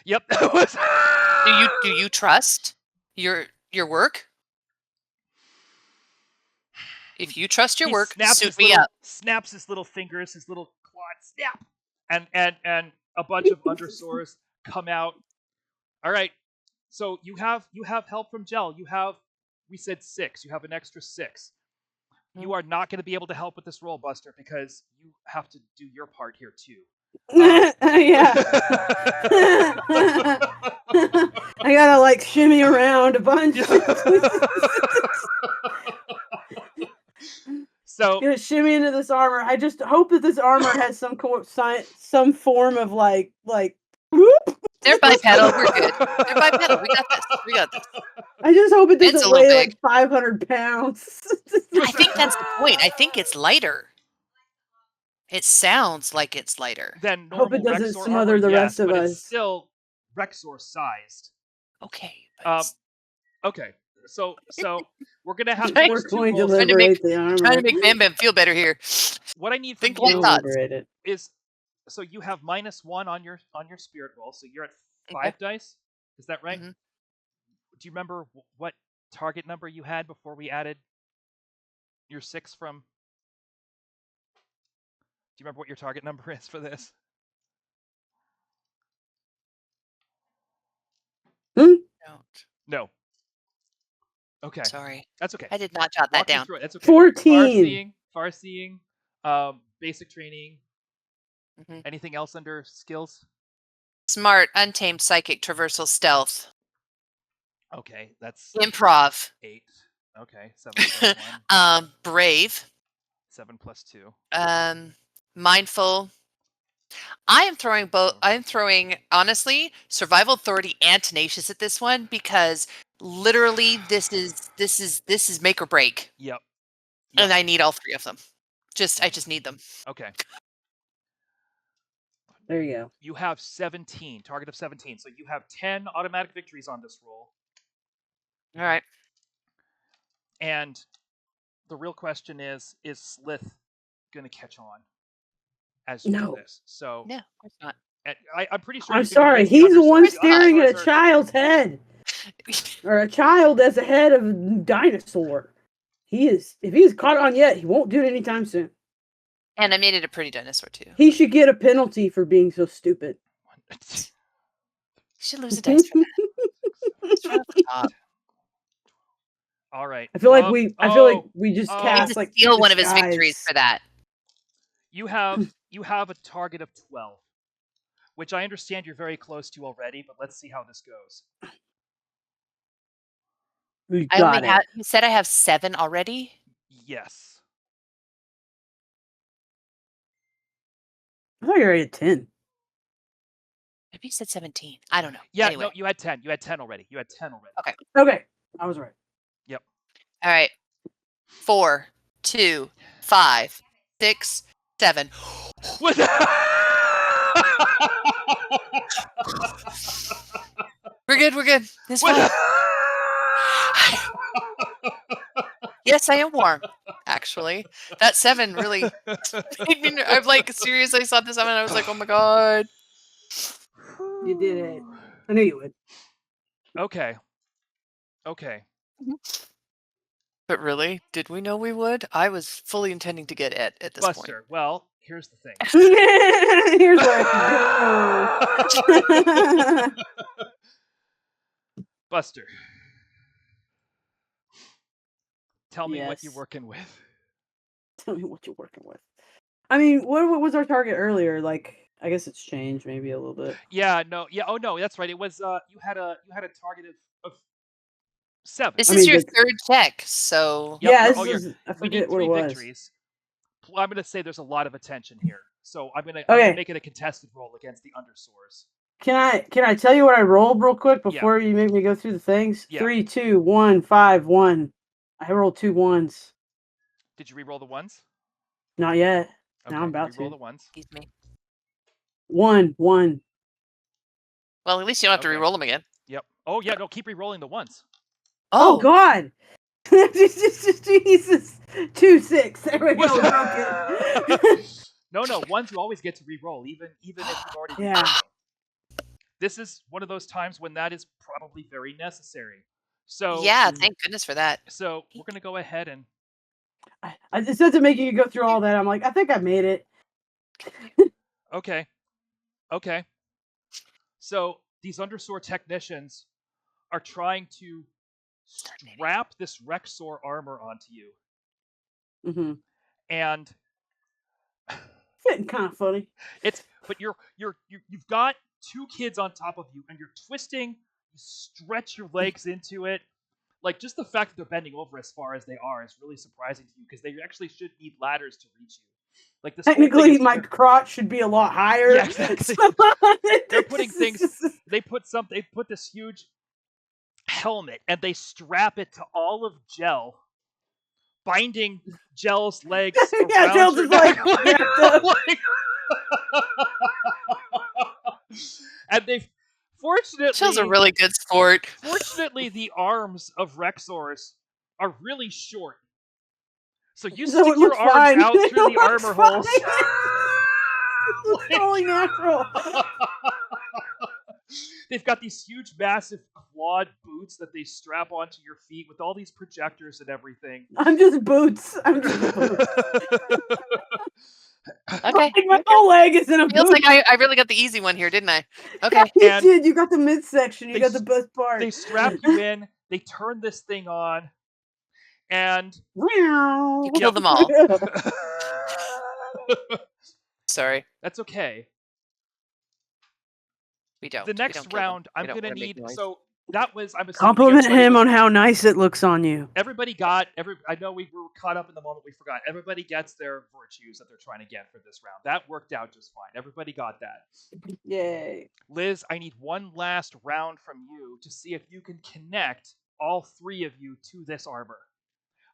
Yep. Do you trust your work? If you trust your work, suit me up. Snaps his little fingers, his little claws, snap, and a bunch of undersores come out. All right. So you have help from Gel. We said 6. You have an extra 6. You are not going to be able to help with this roll, Buster, because you have to do your part here too. Yeah. I gotta like shimmy around a bunch. So gonna shimmy into this armor. I just hope that this armor has some form of like. They're bipedal. We're good. They're bipedal. We got this. I just hope it doesn't It's a little weigh big. like 500 pounds. I think that's the point. I think it's lighter. It sounds like it's lighter. Than normal hope it doesn't Rexor smother armor, the yes, rest of but us. it's still Rexor sized. Okay. Okay. So we're gonna have We're going to liberate the armor. Trying to make Bam Bam feel better here. What I need from Think like thoughts. is so you have -1 on your spirit roll, so you're at 5 dice. Is that right? Mm-hmm. Do you remember what target number you had before we added your 6 from? Do you remember what your target number is for this? No. Okay. Sorry. That's okay. I did not jot that down. That's okay. 14. Far-seeing, basic training. Mm-hmm. Anything else under skills? Smart, untamed, psychic, traversal, stealth. Okay, that's improv. 8. Okay, 7 plus 1. Brave. 7 plus 2. Mindful. I am throwing both. I'm throwing honestly survival, authority, and tenacious at this one because literally this is make or break. Yep. And I need all 3 of them. I just need them. Okay. There you go. You have 17, target of 17. So you have 10 automatic victories on this roll. All right. And the real question is Slith going to catch on? as you do No. this. So Yeah, of course not. I'm pretty sure I'm you can sorry. convince the He's the one Undersource. The staring at a Undersource are- child's head, or a child as a head of a dinosaur. He is. If he's caught on yet, he won't do it anytime soon. And I made it a pretty dinosaur too. He should get a penalty for being so stupid. You should lose a dice for that. It's right off the top. All right. I feel like we just I need cast to like steal the one of his victories skies. for that. You have a target of 12, which I understand you're very close to already, but let's see how this goes. We I got only it. have. You said I have 7 already. Yes. I thought you were at 10. Maybe you said 17. I don't know. Yeah, Anyway. no, you had 10. You had 10 already. Okay. Okay, I was right. Yep. All right. 4, 2, 5, 6, 7. What? We're good. It's fine. Yes, I am warm. Actually, that 7 really made me. I'm like, seriously, I saw the 7 and I was like, oh my god. You did it. I knew you would. Okay. But really, did we know we would? I was fully intending to get it at this Buster, well, here's the thing. Here's where I go. Buster, tell me what you're Yes. working with. Tell me what you're working with. I mean, what was our target earlier? Like, I guess it's changed maybe a little bit. Yeah, no, yeah, oh no, that's right. It was you had a target of 7. This I is mean, your that's- third check, so Yep, Yeah, you're- this is. I we need forget what 3 it was. victories. I'm gonna say there's a lot of attention here, so I'm gonna Okay. make it a contested roll against the Undersource. Can I tell you what I rolled real quick Yeah. before you make me go through the things? Yeah. 3, 2, 1, 5, 1. I rolled 2 1s. Did you re-roll the ones? Not yet. Okay, Now I'm about re-roll to. the ones. excuse me. 1, 1. Well, at least you don't have to Okay. re-roll them again. Yep. Oh yeah, no, keep re-rolling the ones. Oh God! Jesus. 2, 6. There we go. We broke it. No, ones you always get to re-roll, even if you've already Yeah. re-rolled them. This is one of those times when that is probably very necessary. So Yeah, thank goodness for that. So we're gonna go ahead and It says it making you go through all that. I'm like, I think I made it. okay. So these Undersource technicians are trying to strap this Rexor armor onto you, Mm-hmm. and Fitting kind of funny. but you've got 2 kids on top of you, and you're twisting. You stretch your legs into it. Like, just the fact that they're bending over as far as they are is really surprising to you, because they actually should need ladders to reach you. Like, this Technically, my crotch should be a lot higher. Yeah, exactly. They're putting things. They put this huge helmet, and they strap it to all of Gel, binding Gel's legs Yeah, around Gel's your is neck. like- And they've fortunately. Shell's a really good sport. Fortunately, the arms of Rexors are really short, so you So stick it your looks arms fine. out It through the looks armor fine. holes. It's totally natural. They've got these huge, massive clawed boots that they strap onto your feet with all these projectors and everything. I'm just boots. Okay. Like my whole leg is in a Feels boot. like I really got the easy one here, didn't I? Okay. You And did. You got the midsection. You they got the s- best part. They strap you in, they turn this thing on, and You kill them all. Sorry, that's okay. we don't. The We next don't kill them. round, I'm We don't gonna wanna make need. noise. So that was. I'm assuming Compliment everybody him was- on how nice it looks on you. Everybody got I know we were caught up in the moment. We forgot. Everybody gets their virtues that they're trying to get for this round. That worked out just fine. Everybody got that. Yay. Liz, I need one last round from you to see if you can connect all 3 of you to this armor.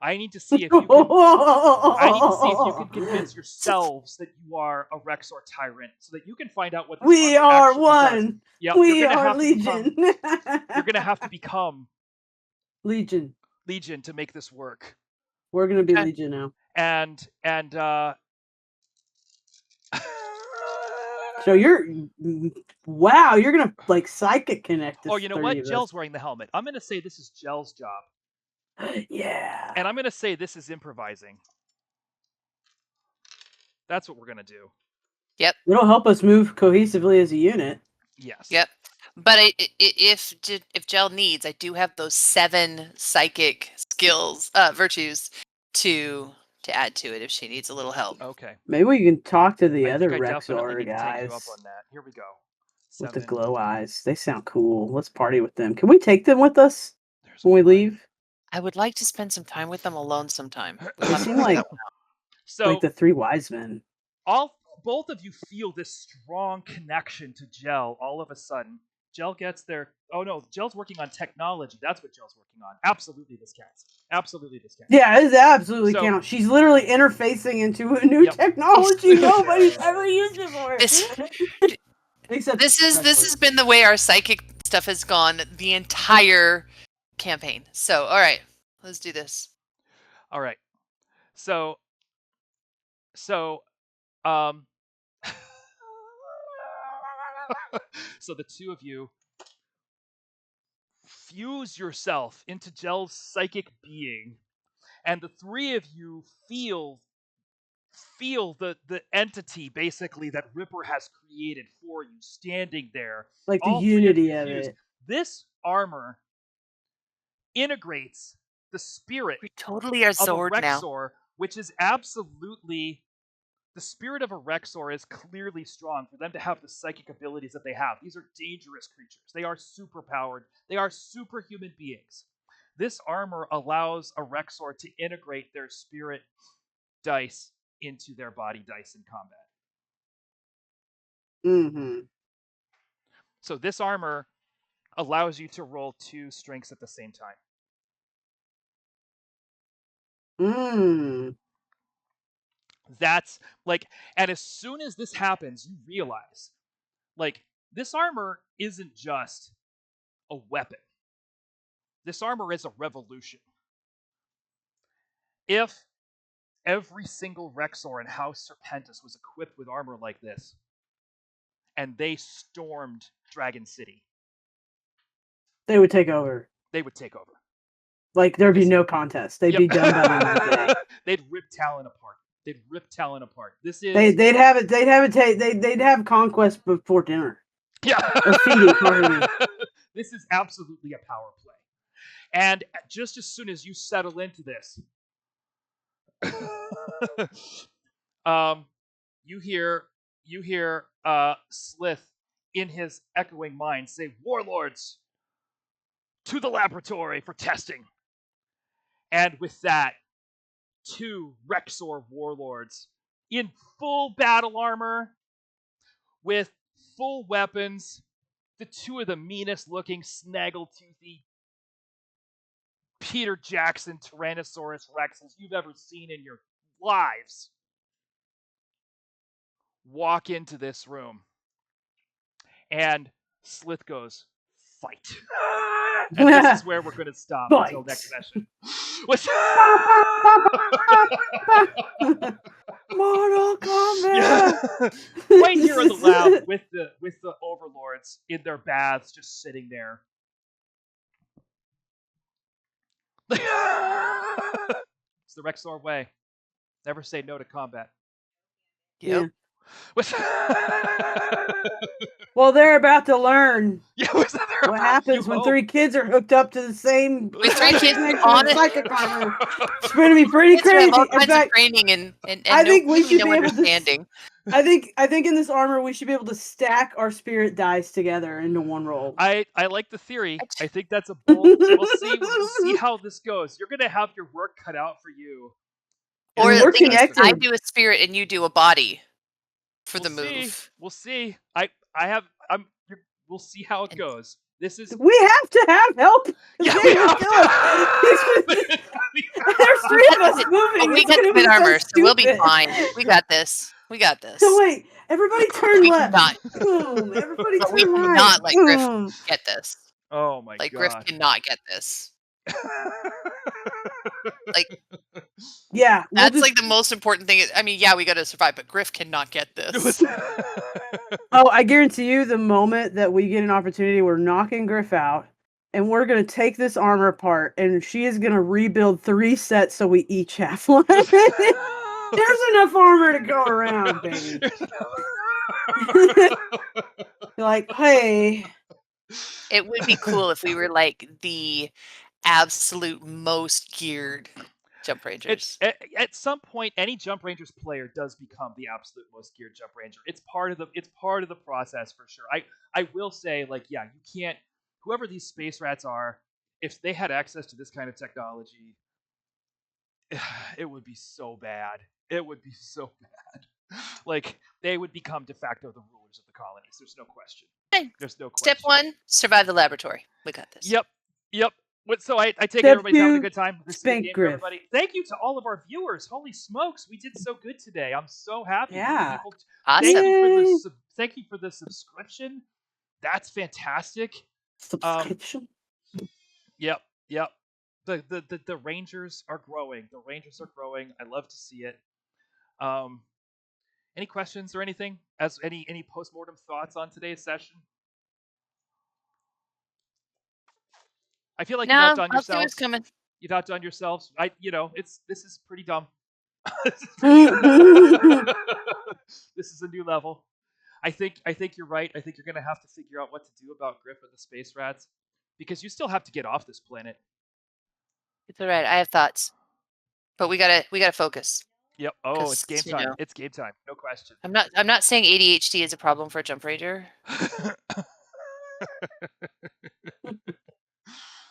I need to see if you can convince yourselves that you are a Rexor tyrant, so that you can find out what this We armor are actually does. one. Yep, We you're gonna are have to Legion. you're gonna have to become Legion. Legion to make this work. We're gonna be Okay. Legion now. And So you're wow, you're gonna like psychic connect this. Oh, you know 30 what? of us. Gel's wearing the helmet. I'm gonna say this is Gel's job, Yeah. and I'm gonna say this is improvising. That's what we're gonna do. Yep. It'll help us move cohesively as a unit. Yes. Yep. But if Gel needs, I do have those 7 psychic skills, virtues to add to it if she needs a little help. Okay. Maybe we can talk to the I other think I definitely Rexor need to take you up guys on that. Here we go. with the 7. glow eyes. They sound cool. Let's party with them. Can we take them with us There's when we 1. leave? I would like to spend some time with them alone sometime. They seem like So the 3 wise men. both of you feel this strong connection to Gel all of a sudden. Gel gets their. Oh no, Gel's working on technology. That's what Gel's working on. Absolutely, this counts. Absolutely, this counts. Yeah, it absolutely So- counts. She's literally interfacing into a new Yep. technology nobody's ever used before. Except This has Rexor. been the way our psychic stuff has gone the entire campaign. So, all right, let's do this. All right. So um so the two of you fuse yourself into Gel's psychic being, and the 3 of you feel the entity basically that Ripper has created for you standing there. Like the All 3 unity you of fuse. it. This armor integrates the spirit We totally are of a Zord now. Rexor, which is absolutely the spirit of a Rexor is clearly strong for them to have the psychic abilities that they have. These are dangerous creatures. They are super powered. They are superhuman beings. This armor allows a Rexor to integrate their spirit dice into their body dice in combat. Mm-hmm. So this armor allows you to roll 2 strengths at the same time. Mm. That's like, and as soon as this happens, you realize, like, this armor isn't just a weapon. This armor is a revolution. If every single Rexor in House Serpentis was equipped with armor like this, and they stormed Dragon City, They would take over. they would take over. Like there'd be This- no contest. They'd Yep. be done by the end of the day. They'd rip Talon apart. They'd rip Talon apart. This is They'd have it. They'd have conquest before dinner. yeah. Or feeding, pardon me. This is absolutely a power play. And just as soon as you settle into this, you hear Slith in his echoing mind say, "Warlords, to the laboratory for testing." And with that, 2 Rexor warlords in full battle armor, with full weapons, the 2 of the meanest looking snaggle-toothy Peter Jackson Tyrannosaurus Rexes you've ever seen in your lives, walk into this room. And Slith goes, "Fight." And this is where we're going to stop until Fight. next session. What's Mortal Kombat. Yeah. Right here in the lab with the overlords in their baths, just sitting there. It's the Rexor way. Never say no to combat. Yep. What's Well, they're about to learn yeah, what's that there? what happens when 3 kids are hooked up to the same. With 3 kids connection on with it. psychic armor. It's going to be pretty Kids have crazy. all In kinds of fact, training and I no, think we should no be able to understanding. I think in this armor we should be able to stack our spirit dice together into one roll. I like the theory. I think that's a bold. We'll see how this goes. You're gonna have your work cut out for you. Or we're the thing is, I connected. do a spirit and you do a body for the We'll see. move. We'll see. We'll see how it And- goes. This is We have to have help. yeah. They We will have kill us. There's 3 of us moving. We It's got gonna the be good so armor, so we'll be stupid. fine. We got this. We got this. So wait, everybody turn We left. cannot. Boom. Everybody But we turn right. cannot let Griff Boom. get this. Oh my Like Griff god. cannot get this. Yeah, we'll That's just- like the most important thing. I mean, yeah, we got to survive, but Griff cannot get this. Oh, I guarantee you, the moment that we get an opportunity, we're knocking Griff out, and we're gonna take this armor apart, and she is gonna rebuild 3 sets so we each have one. There's enough armor to go around, baby. Like, hey. It would be cool if we were like the absolute most geared Jump Rangers. At some point, any Jump Rangers player does become the absolute most geared Jump Ranger. It's part of the process for sure. I will say, like, yeah, you can't. Whoever these space rats are, if they had access to this kind of technology, it would be so bad. It would be so bad. Like, they would become de facto the rulers of the colonies. There's no question. Hey, There's no question. Step 1, survive the laboratory. We got this. Yep. So I take it Step everybody's having a 2, good time. This is a spank game for Griff. everybody. Thank you to all of our viewers. Holy smokes, we did so good today. I'm so happy. Yeah. Awesome. Thank you for the subscription. That's fantastic. Subscription? Yep. The Rangers are growing. The Rangers are growing. I love to see it. Any questions or anything? As any post-mortem thoughts on today's session? I feel like you've No, outdone I'll see what's yourselves. coming. You've outdone yourselves. This is pretty dumb. This is a new level. I think you're right. I think you're gonna have to figure out what to do about Griff and the space rats, because you still have to get off this planet. It's all right. I have thoughts, but we gotta focus. Yep. Oh, it's 'Cause, game time. It's game time. No question. I'm not saying ADHD is a problem for a Jump Ranger.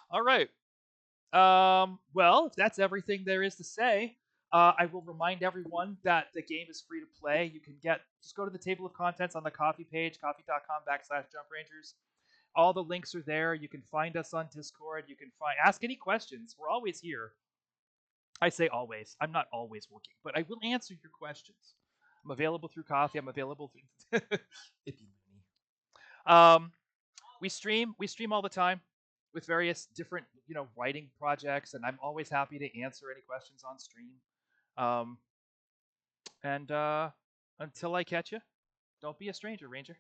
All right. Well, if that's everything there is to say, I will remind everyone that the game is free to play. You can just go to the table of contents on the coffee page, coffee.com/jumprangers. All the links are there. You can find us on Discord. You can ask any questions. We're always here. I say always. I'm not always working, but I will answer your questions. I'm available through coffee. I'm available through if you know me. We stream all the time with various different writing projects, and I'm always happy to answer any questions on stream. And until I catch you, don't be a stranger, Ranger.